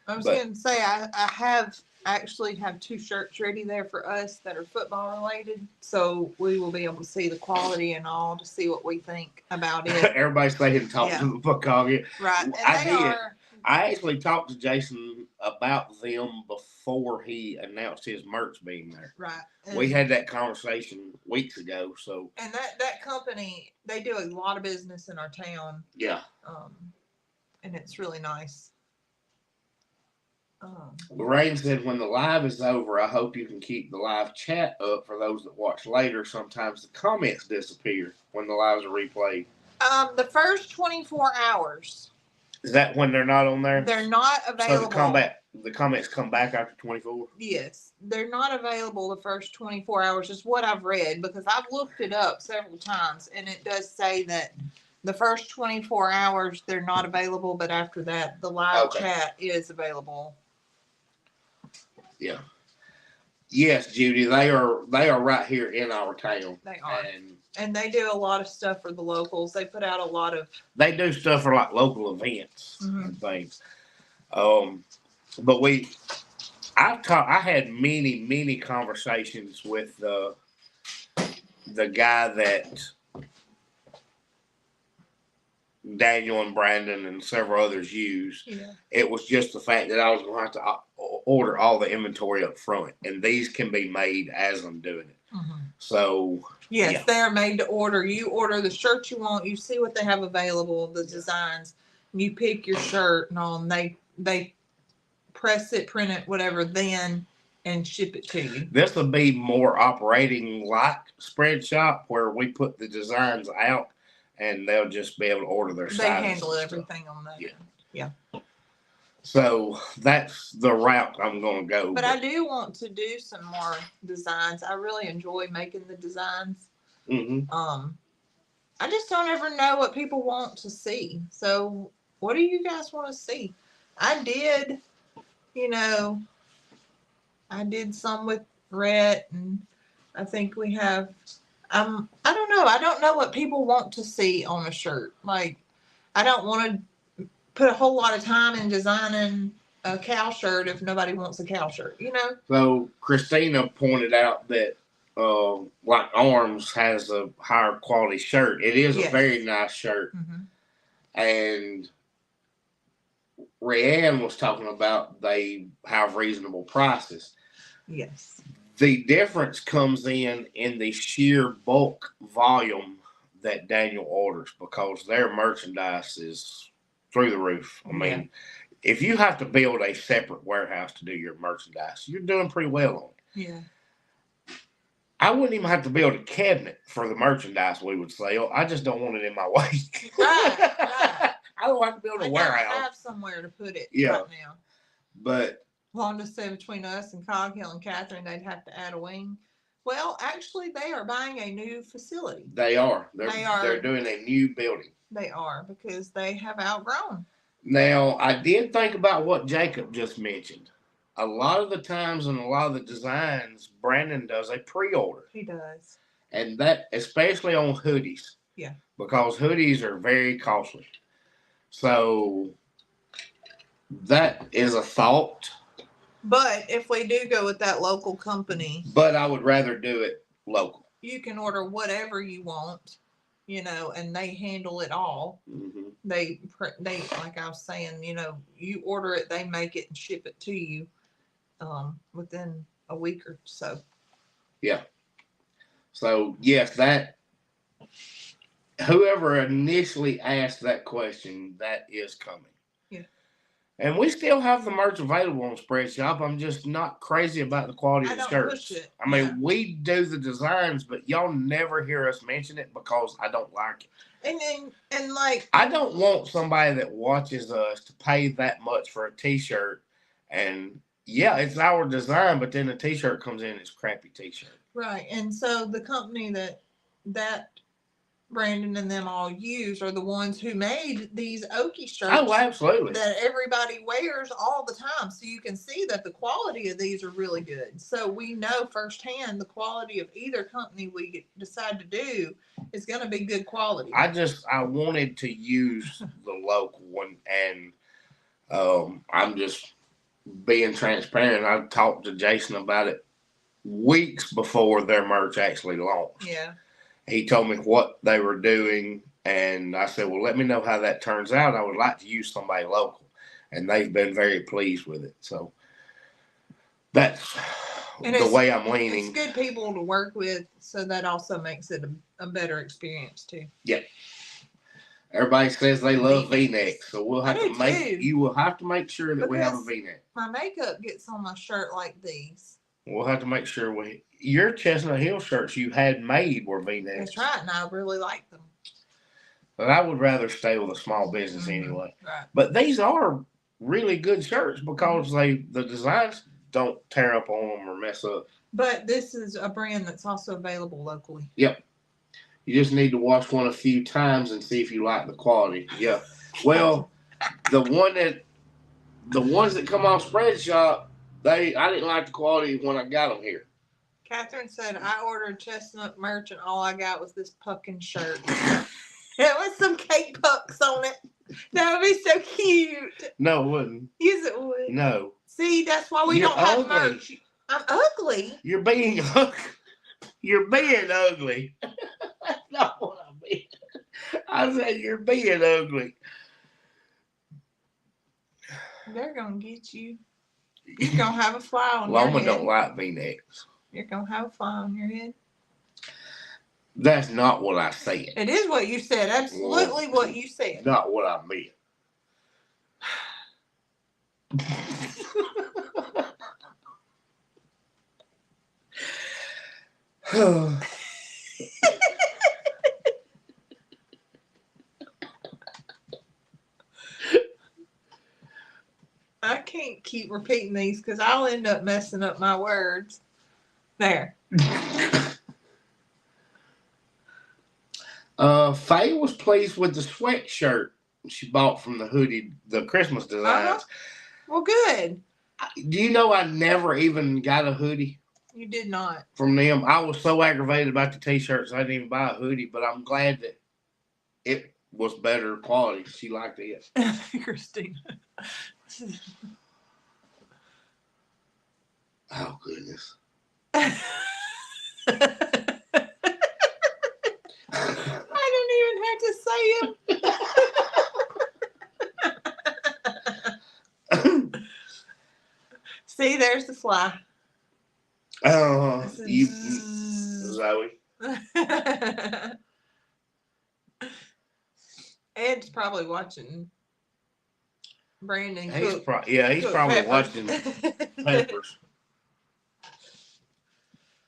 I was going to say I have actually have 2 shirts ready there for us that are football related, so we will be able to see the quality and all to see what we think about it.
Everybody's saying talk to the football game.
Right, and
I did. I actually talked to Jason about them before he announced his merch being there.
Right. And
we had that conversation weeks ago. So.
And that company, they do a lot of business in our town.
Yeah.
And it's really nice.
Lorraine said, when the live is over, I hope you can keep the live chat up for those that watch later. Sometimes the comments disappear when the lives are replayed.
The first 24 hours.
Is that when they're not on there?
They're not available.
So the comments come back after 24?
Yes. They're not available the first 24 hours is what I've read, because I've looked it up several times, and it does say that the first 24 hours they're not available, but after that the live chat is available.
Yeah. Yes, Judy, they are right here in our town.
They are. And they do a lot of stuff for the locals. They put out a lot of.
They do stuff for like local events and things. But I had many conversations with the guy that Daniel and Brandon and several others use.
Yeah.
It was just the fact that I was going to have to order all the inventory up front, and these can be made as I'm doing it. So
yes, they are made to order. You order the shirt you want. You see what they have available, the designs. You pick your shirt, and all. And they press it, print it, whatever, then and ship it to you.
This will be more operating like Spreadshop, where we put the designs out, and they'll just be able to order their sizes.
They handle everything on that. Yeah.
So that's the route I'm going to go.
But I do want to do some more designs. I really enjoy making the designs. I just don't ever know what people want to see. So what do you guys want to see? I did some with Rhett, and I think we have. I don't know. I don't know what people want to see on a shirt. Like, I don't want to put a whole lot of time in designing a cow shirt if nobody wants a cow shirt, So
Christina pointed out that like Arms has a higher quality shirt. It is a very nice shirt. And Rayanne was talking about they have reasonable prices.
Yes.
The difference comes in the sheer bulk volume that Daniel orders, because their merchandise is through the roof. I mean, if you have to build a separate warehouse to do your merchandise, you're doing pretty well on it.
Yeah.
I wouldn't even have to build a cabinet for the merchandise we would sell. I just don't want it in my way.
Right.
I don't have to build a warehouse.
I have somewhere to put it right now.
But
Wanda said between us and Coghill and Catherine, they'd have to add a wing. Well, actually, they are buying a new facility.
They are. They're doing a new building.
They are, because they have outgrown.
Now, I did think about what Jacob just mentioned. A lot of the times and a lot of the designs, Brandon does a pre-order.
He does.
And that, especially on hoodies.
Yeah.
Because hoodies are very costly. So that is a thought.
But if we do go with that local company.
But I would rather do it local.
You can order whatever you want, and they handle it all. They, like I was saying, you order it, they make it and ship it to you within a week or so. Yeah.
So, yes, whoever initially asked that question, that is coming. And we still have the merch available on Spreadshop. I'm just not crazy about the quality of the skirts. I mean, we do the designs, but y'all never hear us mention it because I don't like it.
And like,
I don't want somebody that watches us to pay that much for a T-shirt. And yeah, it's our design, but then the T-shirt comes in, it's a crappy T-shirt.
Right. And so the company that Brandon and them all use are the ones who made these Okie shirts.
Oh, absolutely.
That everybody wears all the time. So you can see that the quality of these are really good. So we know firsthand the quality of either company we decide to do is going to be good quality.
I wanted to use the local one, and I'm just being transparent. I talked to Jason about it weeks before their merch actually launched.
Yeah.
He told me what they were doing, and I said, well, let me know how that turns out. I would like to use somebody local. And they've been very pleased with it. So that's the way I'm leaning.
It's good people to work with, so that also makes it a better experience too.
Yeah. Everybody says they love V-necks, so we'll have you will have to make sure that we have a V-neck.
My makeup gets on my shirt like these.
We'll have to make sure your Chestnut Hill shirts you had made were V-necks.
That's right, and I really like them.
But I would rather stay with a small business anyway.
Right.
But these are really good shirts because the designs don't tear up on them or mess up.
But this is a brand that's also available locally.
Yep. You just need to wash one a few times and see if you like the quality. Yeah. Well, the ones that come off Spreadshop, I didn't like the quality when I got them here.
Catherine said, I ordered Chestnut merch and all I got was this pucking shirt. It was some cake pucks on it. That would be so cute.
No, it wouldn't.
Yes, it would.
No.
See, that's why we don't have merch. I'm ugly.
You're being ugly. You're being ugly. That's not what I mean. I said you're being ugly.
They're going to get you. You're going to have a fly on your head.
Loma don't like V-necks.
You're going to have a fly on your head.
That's not what I said.
It is what you said. Absolutely what you said.
Not what I meant.
I can't keep repeating these because I'll end up messing up my words. There.
Faye was pleased with the sweatshirt she bought from the hoodie, the Christmas designs.
Well, good.
Do you know I never even got a hoodie?
You did not.
From them. I was so aggravated about the t-shirts I didn't even buy a hoodie, but I'm glad that it was better quality. She liked it.
Christina.
Oh, goodness.
I didn't even have to say it. See, there's the fly.
Zoe.
Ed's probably watching Brandon
He's
cook.
He's probably watching Peppers.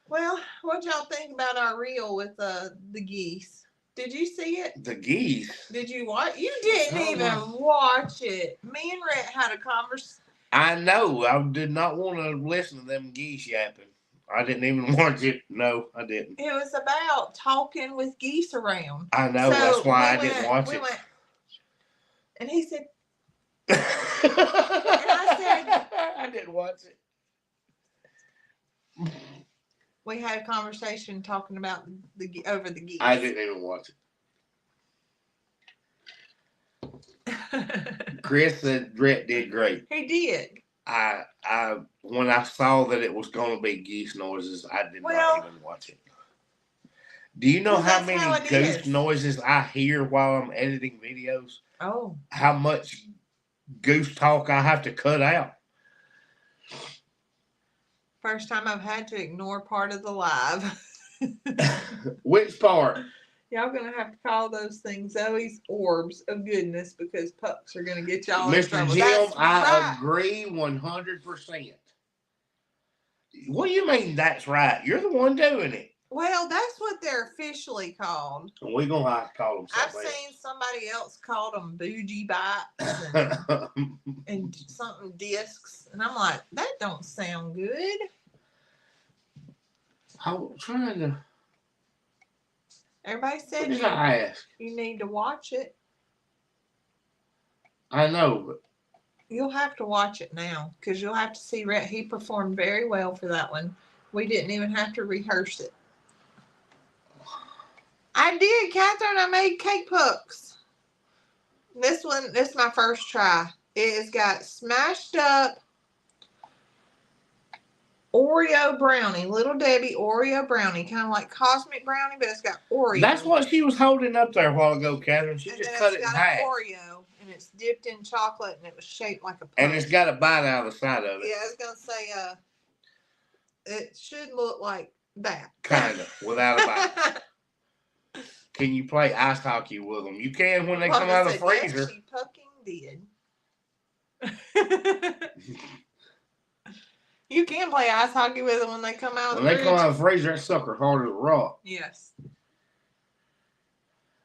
Well, what y'all think about our reel with the geese? Did you see it?
The geese?
Did you watch? You didn't even watch it. Me and Rhett had a conversation.
I know. I did not want to listen to them geese yapping. I didn't even watch it. No, I didn't.
It was about talking with geese around.
I know. So that's why I didn't watch it.
And he said, and I said,
I didn't watch it.
We had a conversation talking about over the geese.
I didn't even watch it. Chris said Rhett did great.
He did.
When I saw that it was going to be geese noises, I did not even watch it. Do you know how many goose noises I hear while I'm editing videos?
Oh.
How much goose talk I have to cut out?
First time I've had to ignore part of the live.
Which part?
Y'all gonna have to call those things Zoe's orbs of goodness because pucks are gonna get y'all in trouble.
Mr. Jim, I agree 100%. What do you mean that's right? You're the one doing it.
Well, that's what they're officially called.
We're gonna have to call them
something. I've seen somebody else call them bougie bites and something discs, and I'm like, that don't sound good.
I'm trying to.
Everybody
What
said
did I ask?
you need to watch it.
I know, but
You'll have to watch it now because you'll have to see Rhett. He performed very well for that one. We didn't even have to rehearse it. I did, Catherine. I made cake pucks. This is my first try. It has got smashed up Oreo brownie, Little Debbie Oreo brownie, kind of like cosmic brownie, but it's got Oreo.
that's what she was holding up there a while ago, Catherine. She
and
just
then
cut it
it's
in
got
half.
Oreo, and it's dipped in chocolate, and it was shaped like a puff.
And it's got a bite out of the side of it.
Yeah, I was gonna say, it should look like that.
Kind of, without a bite. Can you play ice hockey with them? You can when they come out of the freezer.
Yes, she fucking did. You can play ice hockey with them when they come out of the freezer.
When they come out of the freezer, that sucker hard as a rock.
Yes.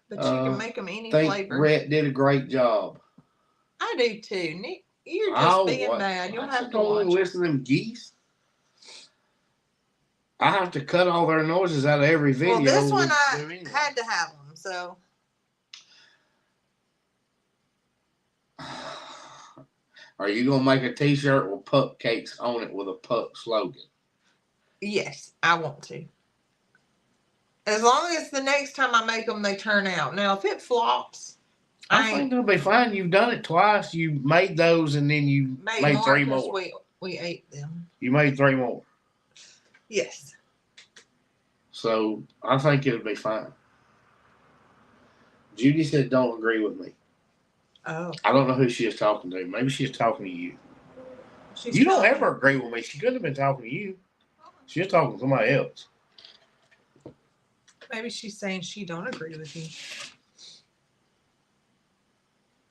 But you can make them any
think
flavor.
Rhett did a great job.
I do too. Nick, you're just being bad. You'll have to watch
listen to them geese. I have to cut all their noises out of every video.
Well, this one I had to have them, so.
Are you going to make a t-shirt with pup cakes on it with a pup slogan?
Yes, I want to. As long as the next time I make them, they turn out. Now, if it flops,
I think they'll be fine. You've done it twice. You made those, and then you made 3 more.
We ate them.
You made 3 more.
Yes.
So, I think it'll be fine. Judy said don't agree with me.
Oh.
I don't know who she is talking to. Maybe she's talking to you. You don't ever agree with me. She could have been talking to you. She was talking to somebody else.
Maybe she's saying she don't agree with you.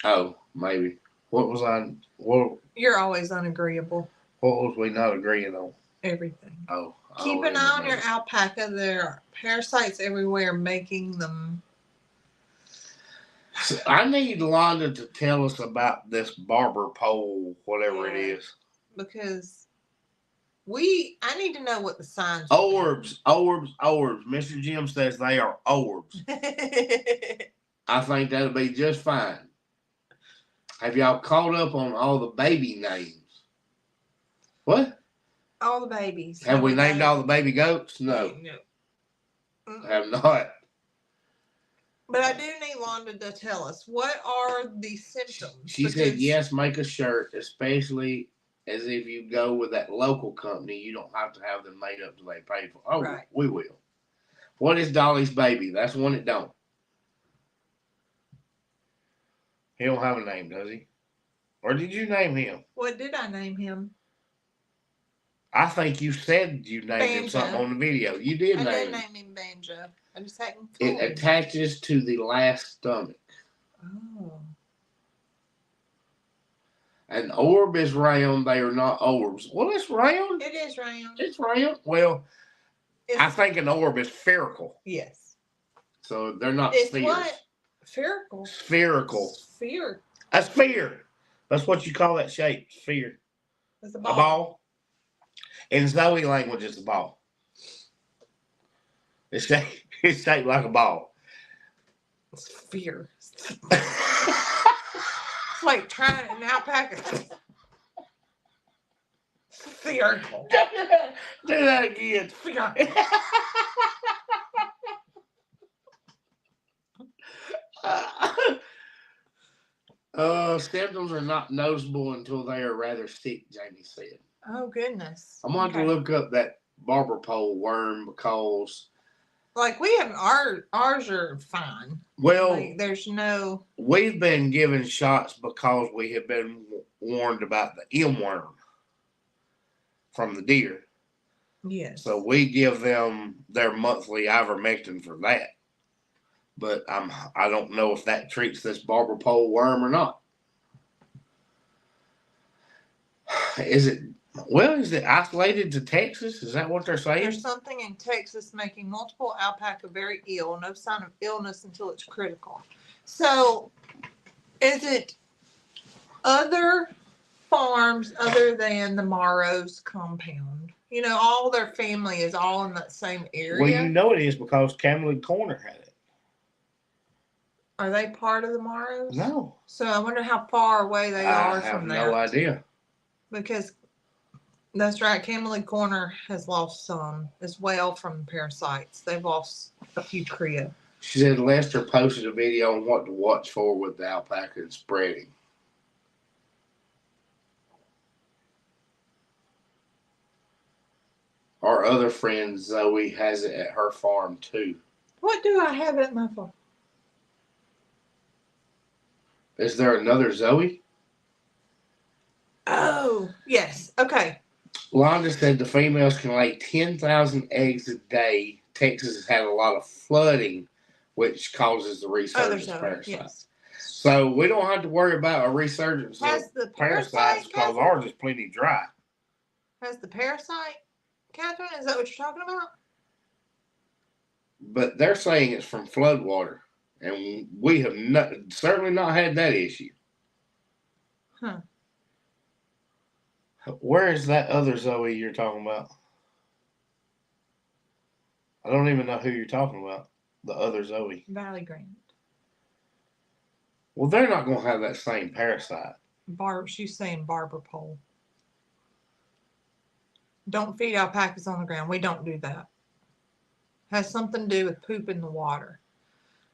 Oh, maybe. What was I? What?
You're always unagreeable.
What was we not agreeing on?
Everything.
Oh.
Keep an eye on your alpaca. There are parasites everywhere making them.
So I need Londa to tell us about this barber pole, whatever it is.
Because I need to know what the signs
are. Orbs. Mr. Jim says they are orbs. I think that'll be just fine. Have y'all caught up on all the baby names? What?
All the babies.
Have we named all the baby goats? No. No. Have not.
But I do need Londa to tell us, what are the symptoms?
She said, yes, make a shirt, especially as if you go with that local company. You don't have to have them made up till they pay for. Oh, right. We will. What is Dolly's baby? That's one that don't. He don't have a name, does he? Or did you name him?
What did I name him?
I think you said you named him something on the video. You did name him.
I did name him Banjo. I just hadn't told
him. It attaches to the last stomach.
Oh.
An orb is round. They are not orbs. Well, it's round.
It is round.
It's round. Well, I think an orb is spherical.
Yes.
So they're not
it's
spheres.
What? Spherical.
Spherical.
Sphere.
A sphere. That's what you call that shape. Sphere.
It's a ball.
A ball. In Zoe language, it's a ball. It's shaped like a ball.
Sphere. It's like trying an alpaca. Spherical.
Do that again. Symptoms are not noticeable until they are rather sick, Jamie said.
Oh, goodness.
I'm going to have to look up that barber pole worm because...
Like, we have ours are fine.
Well,
like, there's no...
We've been given shots because we have been warned about the M worm from the deer.
Yes.
So we give them their monthly ivermectin for that. But I don't know if that treats this barber pole worm or not. Is it isolated to Texas? Is that what they're saying?
There's something in Texas making multiple alpaca very ill. No sign of illness until it's critical. So, is it other farms other than the Morrow's compound? You know, all their family is all in that same area.
Well, you know it is because Camelot Corner had it.
Are they part of the Morrows?
No.
So I wonder how far away they are from that.
I have no idea.
Because that's right, Camberley Corner has lost some as well from parasites. They've lost a few cria.
She said Lester posted a video on what to watch for with the alpaca and spreading. Our other friend Zoe has it at her farm too.
What do I have at my farm?
Is there another Zoe?
Oh, yes. Okay.
Londa said the females can lay 10,000 eggs a day. Texas has had a lot of flooding, which causes the resurgence of parasites.
Yes.
So we don't have to worry about a resurgence
Has the
of parasites because
Catherine?
ours is plenty dry.
Has the parasite, Catherine? Is that what you're talking about?
But they're saying it's from flood water, and we have certainly not had that issue.
Huh.
Where is that other Zoe you're talking about? I don't even know who you're talking about. The other Zoe.
Valley Green.
Well, they're not going to have that same parasite.
She's saying barber pole. Don't feed alpacas on the ground. We don't do that. Has something to do with poop in the water.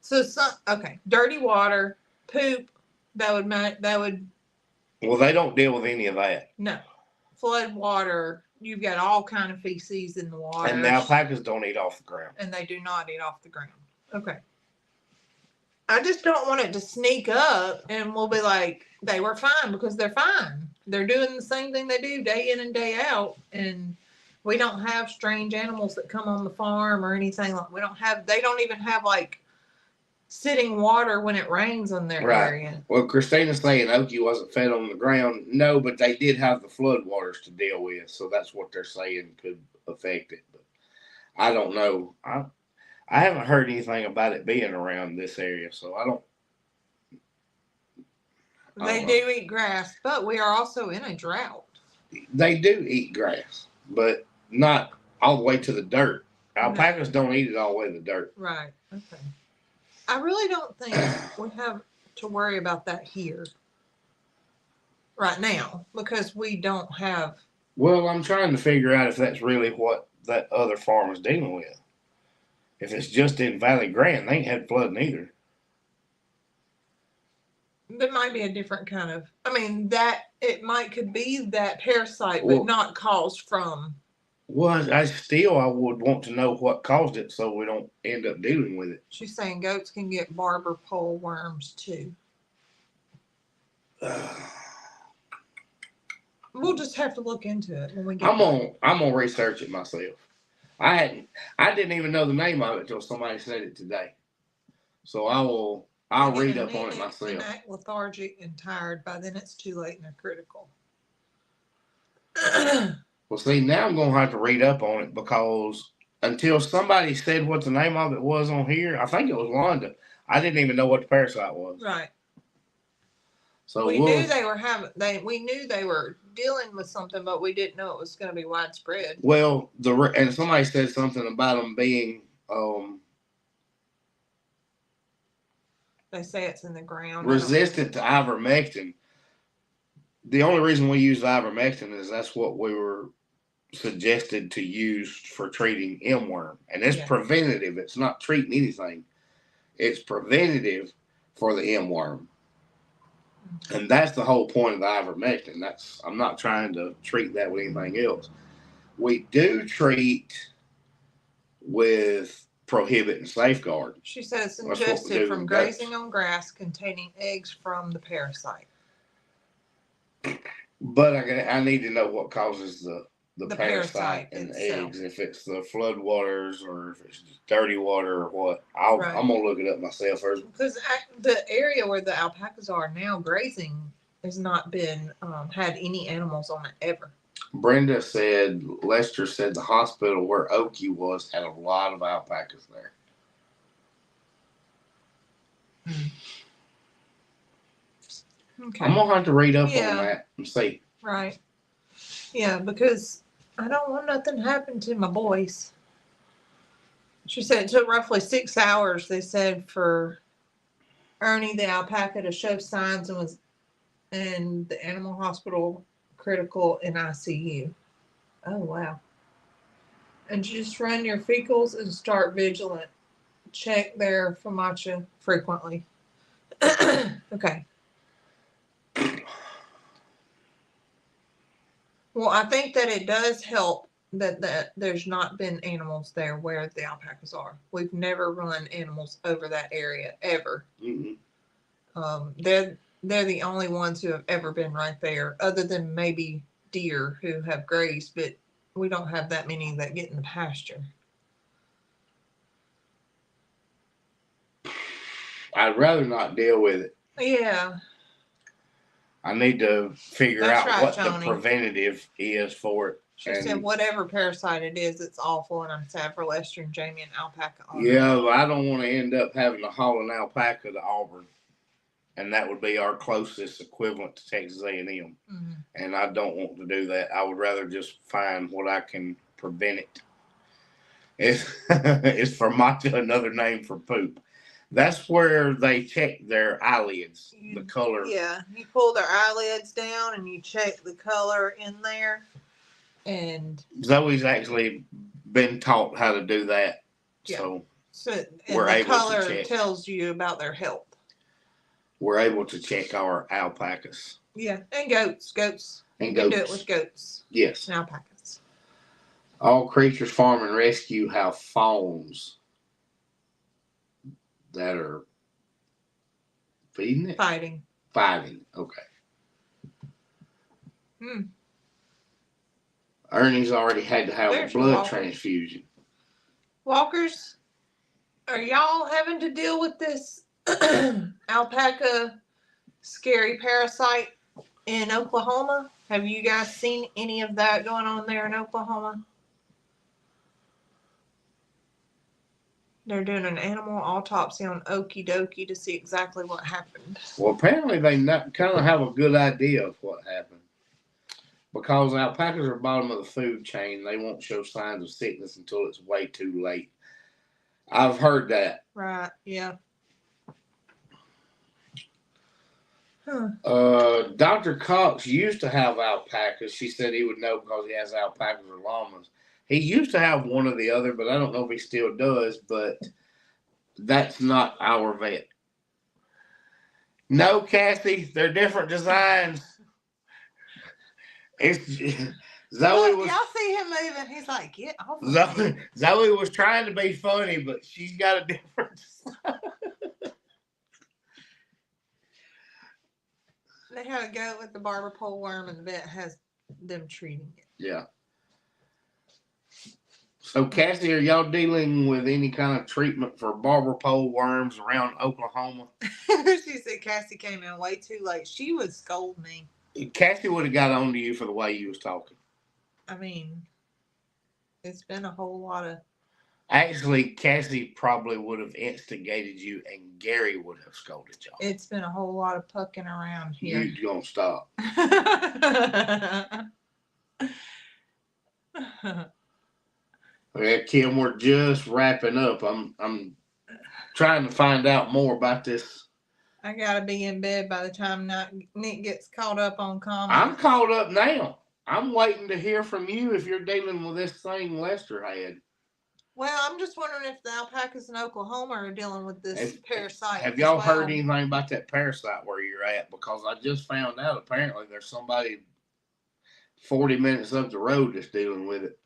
So, okay, dirty water, poop. That would.
Well, they don't deal with any of that.
No, flood water. You've got all kind of feces in the water.
And the alpacas don't eat off the ground.
And they do not eat off the ground. Okay. I just don't want it to sneak up and we'll be like, they were fine because they're fine. They're doing the same thing they do day in and day out. And we don't have strange animals that come on the farm or anything like they don't even have like sitting water when it rains on their area.
Well, Christina's saying Okie wasn't fed on the ground. No, but they did have the flood waters to deal with. So that's what they're saying could affect it. But I don't know. I haven't heard anything about it being around this area, so I don't.
They do eat grass, but we are also in a drought.
They do eat grass, but not all the way to the dirt. Alpacas don't eat it all the way to the dirt.
Right. Okay. I really don't think we have to worry about that here right now because we don't have.
Well, I'm trying to figure out if that's really what that other farm is dealing with. If it's just in Valley Grande, they ain't had flooding either.
There might be a different kind of. I mean, could be that parasite, but not caused from.
Well, I would want to know what caused it so we don't end up dealing with it.
She's saying goats can get barber pole worms too. We'll just have to look into it when we get.
I'm gonna research it myself. I didn't even know the name of it until somebody said it today. So I'll read up on it myself.
Act lethargic and tired. By then it's too late and they're critical.
Well, see, now I'm going to have to read up on it because until somebody said what the name of it was on here, I think it was Londa. I didn't even know what the parasite was.
Right.
So
we knew they were we knew they were dealing with something, but we didn't know it was going to be widespread.
Well, and somebody said something about them being.
They say it's in the ground.
Resistant to ivermectin. The only reason we use ivermectin is that's what we were suggested to use for treating M-worm. And it's preventative. It's not treating anything. It's preventative for the M-worm. And that's the whole point of the ivermectin. I'm not trying to treat that with anything else. We do treat with prohibit and safeguard.
She says ingested from grazing on grass containing eggs from the parasite.
But I need to know what causes the parasite in the eggs. If it's the flood waters or if it's just dirty water or what. I'm going to look it up myself first.
Because the area where the alpacas are now grazing has not been had any animals on it ever.
Brenda said, Lester said the hospital where Okie was had a lot of alpacas there.
Okay.
I'm going to have to read up on that and see.
Right. Yeah, because I don't want nothing to happen to my boys. She said it took roughly 6 hours, they said, for Ernie the alpaca to show signs and was in the animal hospital critical in ICU. Oh wow. And just run your fecals and start vigilant. Check their FOMACHA frequently. Okay. Well, I think that it does help that there's not been animals there where the alpacas are. We've never run animals over that area ever. They're the only ones who have ever been right there, other than maybe deer who have grazed, but we don't have that many that get in the pasture.
I'd rather not deal with it.
Yeah.
I need to figure
That's
out
right,
what
Tony.
the preventative is for it.
She said whatever parasite it is, it's awful, and I'm sad for Lester and Jamie and alpaca.
Yeah, but I don't want to end up having to haul an alpaca to Auburn, and that would be our closest equivalent to Texas A&M. Mm-hmm. And I don't want to do that. I would rather just find what I can prevent it. It's FOMACHA, another name for poop. That's where they check their eyelids, the color.
Yeah, you pull their eyelids down and you check the color in there. And
Zoe's actually been taught how to do that. Yeah.
So we're able color to check. Tells you about their health.
We're able to check our alpacas.
Yeah, and goats. You can do it with goats.
Yes.
And alpacas.
All creatures farm and rescue have fawns that are feeding it?
Fighting.
Okay. Ernie's already had to have a blood transfusion.
Walkers, are y'all having to deal with this alpaca scary parasite in Oklahoma? Have you guys seen any of that going on there in Oklahoma? They're doing an animal autopsy on Okie Dokie to see exactly what happened.
Well, apparently they kind of have a good idea of what happened. Because alpacas are bottom of the food chain, they won't show signs of sickness until it's way too late. I've heard that.
Right, yeah.
Dr. Cox used to have alpacas. She said he would know because he has alpacas or llamas. He used to have one or the other, but I don't know if he still does. But that's not our vet. No, Kathy, they're different designs. It's Zoe was.
Y'all see him moving? He's like, "Get off!"
Zoe was trying to be funny, but she's got a different design.
They had to go with the barber pole worm, and the vet has them treating it.
Yeah. So, Cassie, are y'all dealing with any kind of treatment for barber pole worms around Oklahoma?
She said Cassie came in way too late. She would scold me.
Cassie would have got on to you for the way you was talking.
I mean, it's been a whole lot of...
Actually, Cassie probably would have instigated you, and Gary would have scolded y'all.
It's been a whole lot of pucking around here.
You're going to stop. Okay, Kim, we're just wrapping up. I'm trying to find out more about this.
I gotta be in bed by the time Nick gets caught up on comments.
I'm caught up now. I'm waiting to hear from you if you're dealing with this thing Lester had.
Well, I'm just wondering if the alpacas in Oklahoma are dealing with this parasite.
Have y'all heard anything about that parasite where you're at? Because I just found out apparently there's somebody 40 minutes up the road that's dealing with it.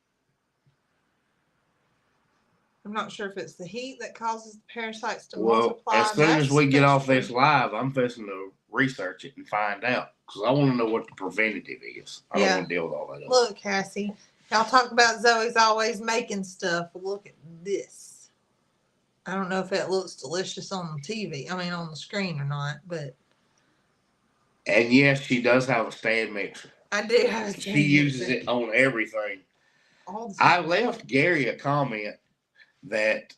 I'm not sure if it's the heat that causes the parasites to multiply.
As soon as we get off this live, I'm fixing to research it and find out because I want to know what the preventative is. I don't want to deal with all that.
Look, Cassie, y'all talk about Zoe's always making stuff. Look at this. I don't know if it looks delicious on the TV. I mean, on the screen or not, but.
And yes, she does have a stand mixer.
I do have a stand
mixer. She uses it on everything. I left Gary a comment that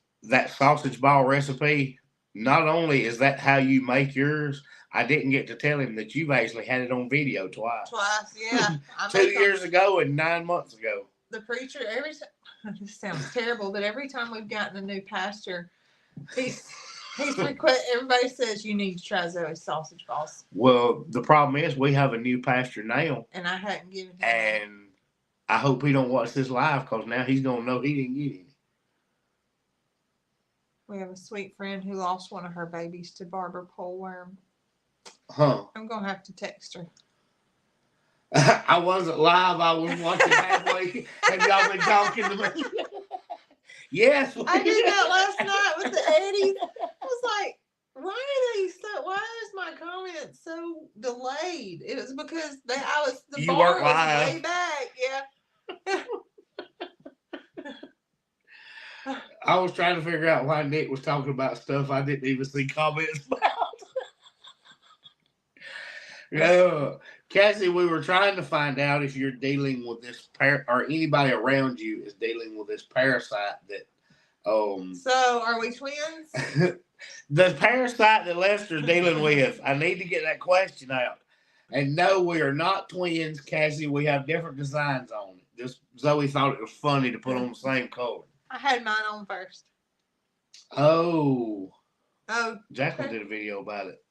sausage ball recipe, not only is that how you make yours, I didn't get to tell him that you've actually had it on video twice.
Yeah.
2 years ago and 9 months ago.
The preacher, every time, this sounds terrible, but every time we've gotten a new pastor, Everybody says you need to try Zoe's sausage balls.
Well, the problem is we have a new pastor now,
and I hadn't given him.
And I hope he don't watch this live because now he's gonna know he didn't get any.
We have a sweet friend who lost one of her babies to barber pole worm.
Huh?
I'm gonna have to text her.
I wasn't live. I was watching halfway. Have y'all been talking to me? Yes.
I did that last night with the Eddies. I was like, why is my comment so delayed? It was because the bar was way back. Yeah.
I was trying to figure out why Nick was talking about stuff I didn't even see comments about. No, Cassie, we were trying to find out if you're dealing with this or anybody around you is dealing with this parasite that.
So are we twins?
The parasite that Lester's dealing with. I need to get that question out. And no, we are not twins, Cassie. We have different designs on it. Just Zoe thought it was funny to put on the same color.
I had mine on first.
Oh.
Oh.
Jacqueline did a video about it.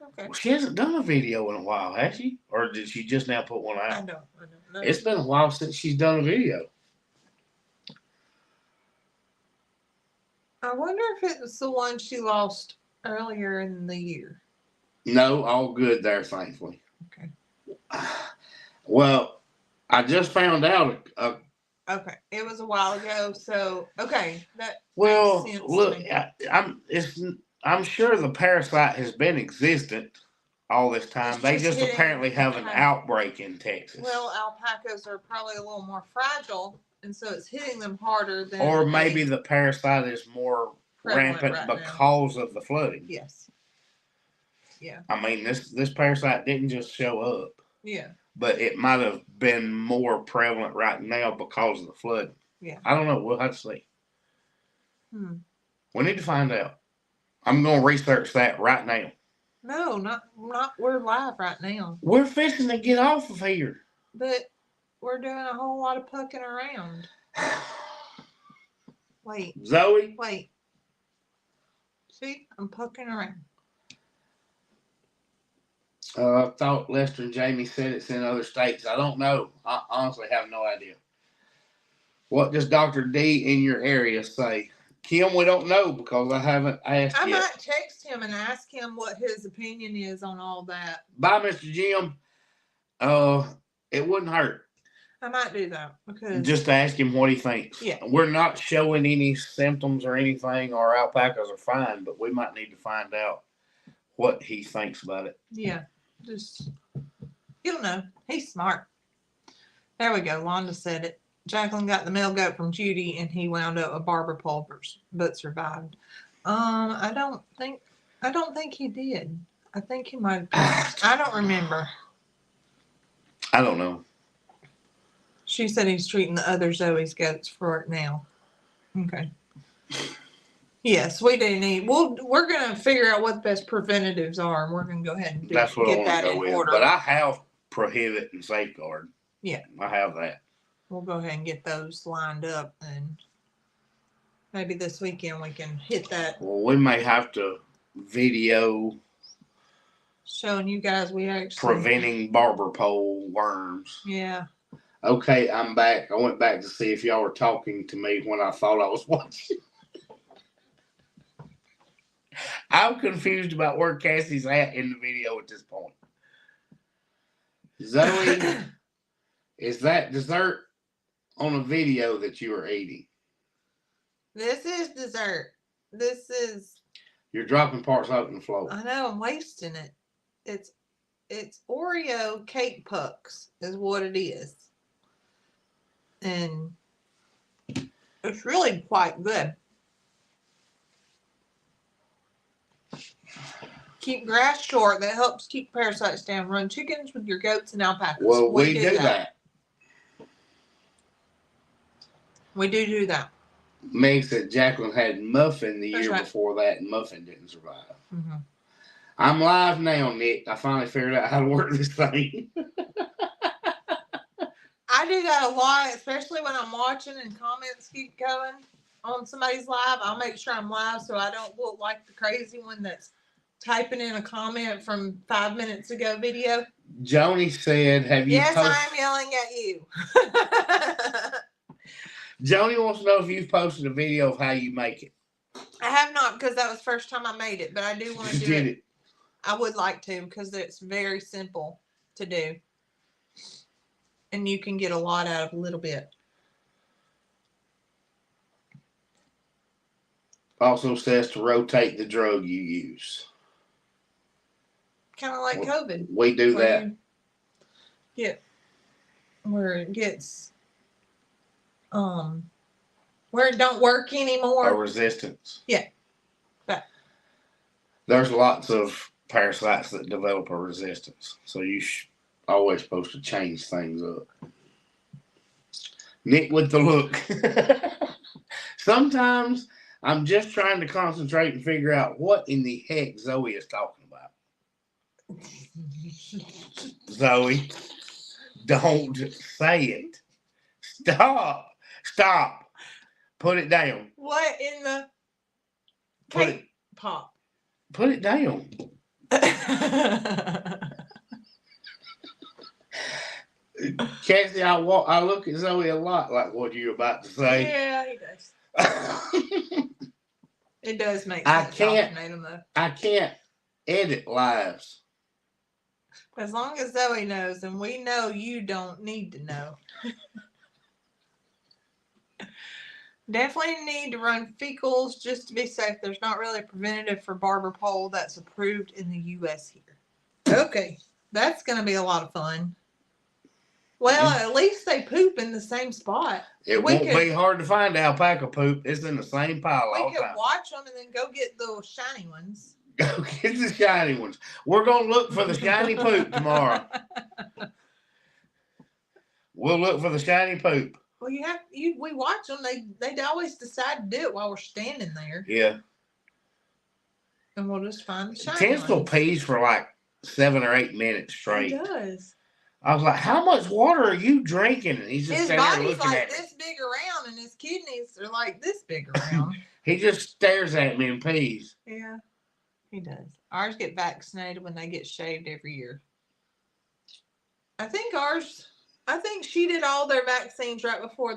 Okay.
Well, she hasn't done a video in a while, has she? Or did she just now put one out?
I don't know.
It's been a while since she's done a video.
I wonder if it was the one she lost earlier in the year.
No, all good there, thankfully.
Okay.
Well, I just found out.
Okay, it was a while ago, so okay, that.
Well,
makes sense
look,
to me.
I'm sure the parasite has been existent all this time. They just apparently have an outbreak in Texas.
Well, alpacas are probably a little more fragile, and so it's hitting them harder than.
Or maybe the parasite is more rampant because of the flooding.
Yes. Yeah.
I mean, this parasite didn't just show up.
Yeah.
But it might have been more prevalent right now because of the flooding.
Yeah.
I don't know. We'll have to see. We need to find out. I'm going to research that right now.
No, not. We're live right now.
We're fixing to get off of here.
But we're doing a whole lot of pucking around. Wait.
Zoe?
Wait. See? I'm pucking around.
I thought Lester and Jamie said it's in other states. I don't know. I honestly have no idea. What does Dr. D in your area say? Kim, we don't know because I haven't asked
yet.
I
might text him and ask him what his opinion is on all that.
Bye, Mr. Jim. It wouldn't hurt.
I might do that because
just ask him what he thinks.
Yeah.
We're not showing any symptoms or anything. Our alpacas are fine, but we might need to find out what he thinks about it.
Yeah. Just, you'll know. He's smart. There we go. Londa said it. Jacqueline got the male goat from Judy, and he wound up with barber pulvers, but survived. I don't think he did. I think he might have. I don't remember.
I don't know.
She said he's treating the other Zoe's goats for it now. Okay. Yes, we do need. We're gonna figure out what the best preventatives are, and we're gonna go ahead and
get that in order. But I have prohibit and safeguard.
Yeah,
I have that.
We'll go ahead and get those lined up, and maybe this weekend we can hit that.
Well, we may have to video
showing you guys we actually
preventing barber pole worms.
Yeah.
Okay, I'm back. I went back to see if y'all were talking to me when I thought I was watching. I'm confused about where Cassie's at in the video at this point. Zoe, is that dessert on a video that you are eating?
This is dessert. This is.
You're dropping parts out on the floor.
I know, I'm wasting it. It's Oreo cake pucks is what it is. And it's really quite good. Keep grass short. That helps keep parasites down. Run chickens with your goats and alpacas.
Well, we do that.
We do that.
Meg said Jacqueline had Muffin the year before that, and Muffin didn't survive.
Mm-hmm.
I'm live now, Nick. I finally figured out how to work this thing.
I do that a lot, especially when I'm watching and comments keep going. on somebody's live, I'll make sure I'm live so I don't look like the crazy one that's typing in a comment from 5 minutes ago video.
Joni said, have you
Yes, I'm yelling at you.
Joni wants to know if you've posted a video of how you make it.
I have not, because that was the first time I made it, but I do want to do it. I would like to, because it's very simple to do. And you can get a lot out of a little bit.
Also says to rotate the drug you use.
Kind of like COVID.
We do that.
Where it gets, where it don't work anymore.
A resistance.
Yeah. But
there's lots of parasites that develop a resistance. So you always supposed to change things up. Nick with the look. Sometimes I'm just trying to concentrate and figure out what in the heck Zoe is talking about. Zoe, don't say it. Stop. Put it down.
What in the cake pop?
Put it down. Cassie, I look at Zoe a lot like what you're about to say.
Yeah, he does. It does make sense. I can't
edit lives.
As long as Zoe knows, and we know you don't need to know. Definitely need to run fecals just to be safe. There's not really a preventative for barber pole that's approved in the U.S. here. Okay, that's going to be a lot of fun. Well, at least they poop in the same spot.
It won't be hard to find alpaca poop. It's in the same pile all the time. We
could watch them and then go get the shiny ones.
Go get the shiny ones. We're going to look for the shiny poop tomorrow. We'll look for the shiny poop.
Well, we watch them. They always decide to do it while we're standing there.
Yeah.
And we'll just find the shiny
Tinsel
ones.
pees for like 7 or 8 minutes straight.
He does.
I was like, how much water are you drinking? And he's just
his
standing there
body's
looking
like
at
this big around, and his kidneys are like this big around.
He just stares at me and pees.
Yeah, he does. Ours get vaccinated when they get shaved every year. I think she did all their vaccines right before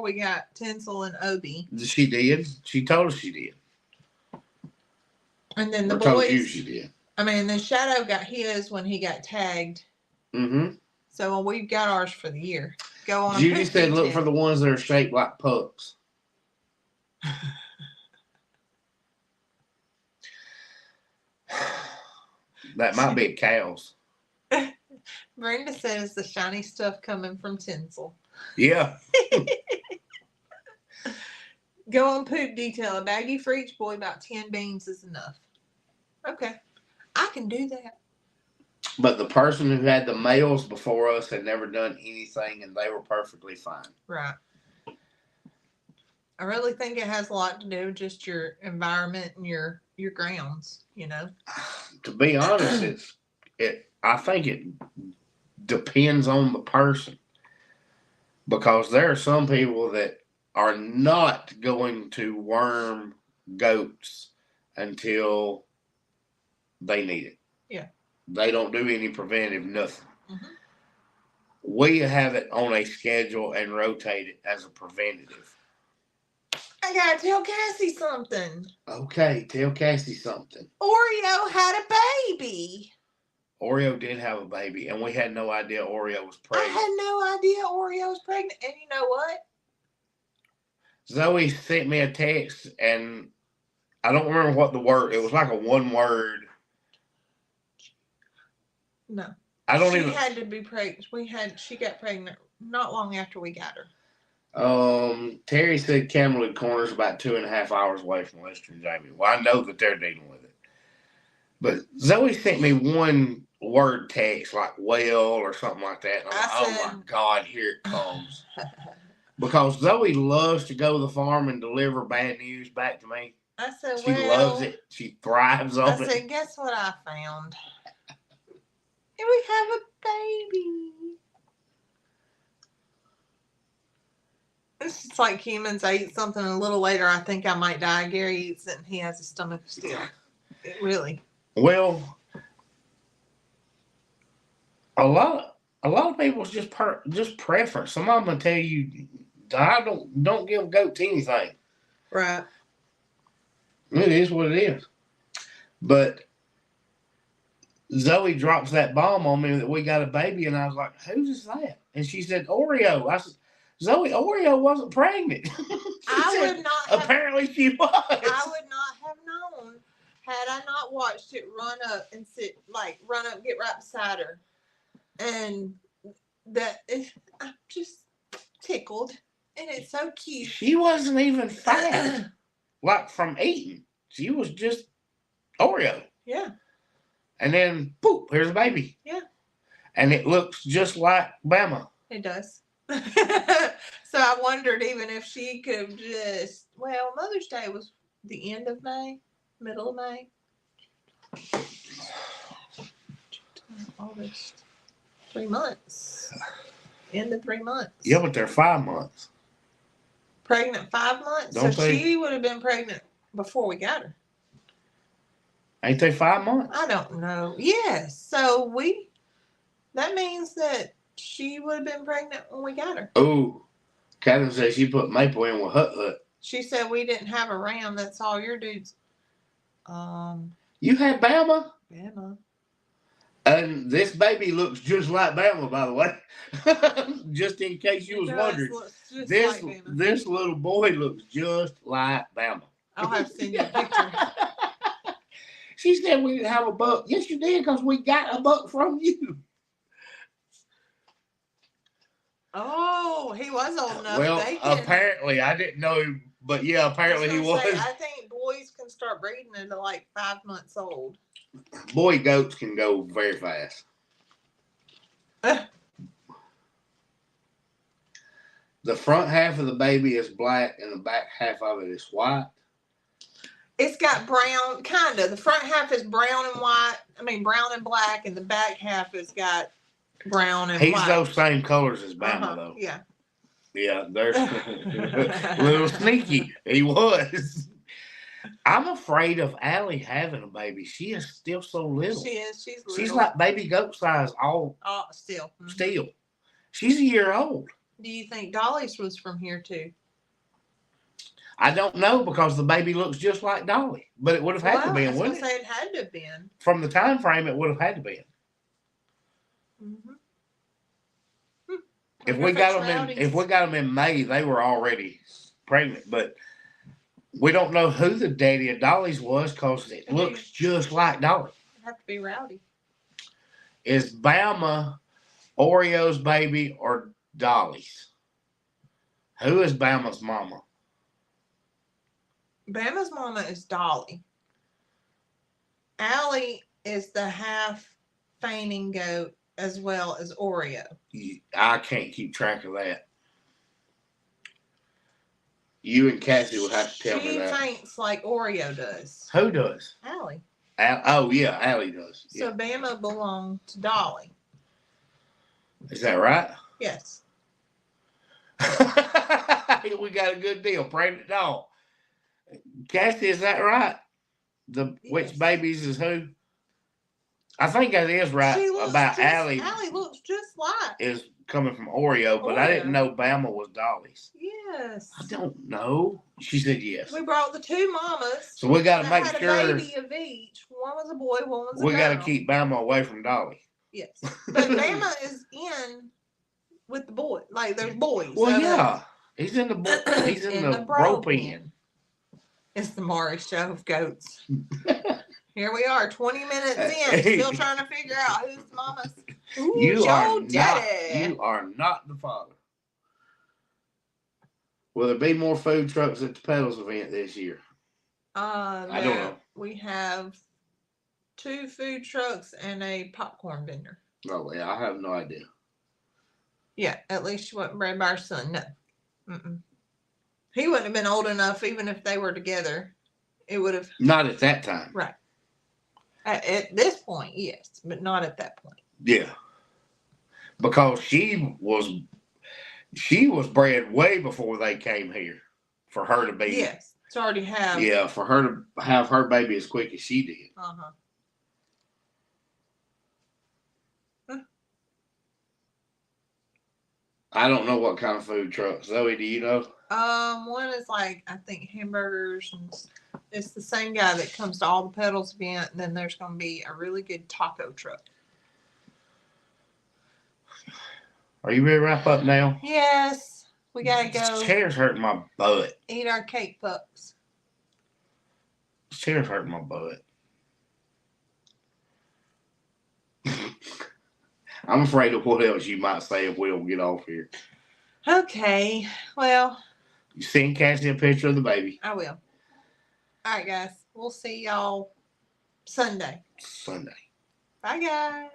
we got Tinsel and Obi.
She did. She told us she did.
And then the boys.
Told you she did.
I mean, then Shadow got his when he got tagged.
Mm-hmm.
So we've got ours for the year. Go on.
Judy said, look for the ones that are shaped like pups. That might be cows.
Brenda says the shiny stuff coming from Tinsel.
Yeah.
Go on poop detail. A baggie for each boy, about 10 beans is enough. Okay. I can do that.
But the person who had the males before us had never done anything, and they were perfectly fine.
Right. I really think it has a lot to do with just your environment and your grounds, you know.
To be honest, I think it depends on the person, because there are some people that are not going to worm goats until they need it.
Yeah.
They don't do any preventive, nothing.
Mm-hmm.
We have it on a schedule and rotate it as a preventative.
I gotta tell Cassie something.
Okay, tell Cassie something.
Oreo had a baby.
Oreo did have a baby, and we had no idea Oreo was pregnant.
I had no idea Oreo was pregnant. And you know what?
Zoe sent me a text, and I don't remember what the word. It was like a one word.
No.
She
had to be pregnant. She got pregnant not long after we got her.
Terry said Camelid Corner is about 2.5 hours away from Lester and Jamie. Well, I know that they're dealing with it. But Zoe sent me one word text like well or something like that. And I'm like, oh my God, here it comes. Because Zoe loves to go to the farm and deliver bad news back to me.
I said,
she loves it. She thrives on it.
I said, guess what I found? And we have a baby. And It's like humans. I eat something and a little later, I think I might die. Gary eats it and he has a stomach of steel. It really.
Well, a lot of people's just preference. Some of them will tell you, I don't give goats anything.
Right.
It is what it is. But Zoe drops that bomb on me that we got a baby, and I was like, "Who's that?" And she said, "Oreo." I said, "Zoe, Oreo wasn't pregnant."
I would not.
Apparently, she was.
I would not have known had I not watched it run up and run up, get right beside her, and I'm just tickled, and it's so cute.
She wasn't even fat, like from eating. She was just Oreo.
Yeah.
And then, poof, here's a baby.
Yeah.
And it looks just like Bama.
It does. So I wondered even if she could just, Mother's Day was the end of May, middle of May. August. 3 months. End of 3 months.
Yeah, but they're 5 months.
Pregnant 5 months?
Don't
so she would have been pregnant before we got her.
Ain't they 5 months?
I don't know. Yes. So that means that she would have been pregnant when we got her.
Oh, Catherine said she put Maple in with Hut.
She said we didn't have a ram. That's all your dudes.
You had Bama?
Bama.
And this baby looks just like Bama, by the way. Just in case you was wondering. This little boy looks just like Bama.
I'll have to send you a picture.
She said we didn't have a buck. Yes, you did, because we got a buck from you.
Oh, he was old enough.
Well, apparently, I didn't know, but yeah, apparently he was.
I think boys can start breeding at like 5 months old.
Boy goats can go very fast. The front half of the baby is black, and the back half of it is white.
It's got brown, kind of. The front half is brown and white. Brown and black, and the back half has got brown and white.
He's those same colors as Bama, though.
Yeah.
Yeah, they're a little sneaky. He was. I'm afraid of Allie having a baby. She is still so little.
She is. She's little.
She's like baby goat size.
Still. Mm-hmm.
Still. She's a year old.
Do you think Dolly's was from here, too?
I don't know, because the baby looks just like Dolly, but it would have had to be, wouldn't it?
It had to have been.
From the time frame, it would have had to be.
Mm-hmm.
If we got them in May, they were already pregnant. But we don't know who the daddy of Dolly's was, because it looks just like Dolly.
It'd have to be Rowdy.
Is Bama Oreo's baby or Dolly's? Who is Bama's mama?
Bama's mama is Dolly. Allie is the half fainting goat as well as Oreo.
I can't keep track of that. You and Cassie will have to tell me that.
She faints like Oreo does.
Who does?
Allie.
Oh, yeah, Allie does.
So
yeah.
Bama belonged to Dolly.
Is that right?
Yes.
We got a good deal. Pregnant dog. Cassie, is that right? Which babies is who? I think that is right about Allie.
Allie looks just like.
Is coming from Oreo, but I didn't know Bama was Dolly's.
Yes.
I don't know. She said yes.
We brought the two mamas.
So we got to make
sure. A baby of each. One was a boy, one was a girl.
We got to keep Bama away from Dolly.
Yes. But Bama is in with the boy. Like, there's boys.
Well, yeah. He's in the he's in the bro pen.
It's the Maury Show of goats. Here we are, 20 minutes in, still trying to figure out who's the mama's.
You are not the father. Will there be more food trucks at the Pedals event this year? I don't know.
We have 2 food trucks and a popcorn vendor.
Oh, yeah, I have no idea.
Yeah, at least you wasn't bred by our son. No. Mm-mm. He wouldn't have been old enough, even if they were together. It would have.
Not at that time.
Right. At this point, yes, but not at that point.
Yeah. Because she was She was bred way before they came here for her to be.
Yes, to already have.
Yeah, for her to have her baby as quick as she did.
Uh-huh.
I don't know what kind of food truck. Zoe, do you know?
One is like, I think hamburgers, and it's the same guy that comes to all the Pedals event. And then there's going to be a really good taco truck.
Are you ready to wrap up now?
Yes, we gotta
This
go
chair's hurting my butt.
eat our cake pucks.
This chair's hurting my butt. I'm afraid of what else you might say if we don't get off here.
Okay, well,
You send Cassie a picture of the baby.
I will. All right, guys, we'll see y'all Sunday.
Sunday.
Bye, guys.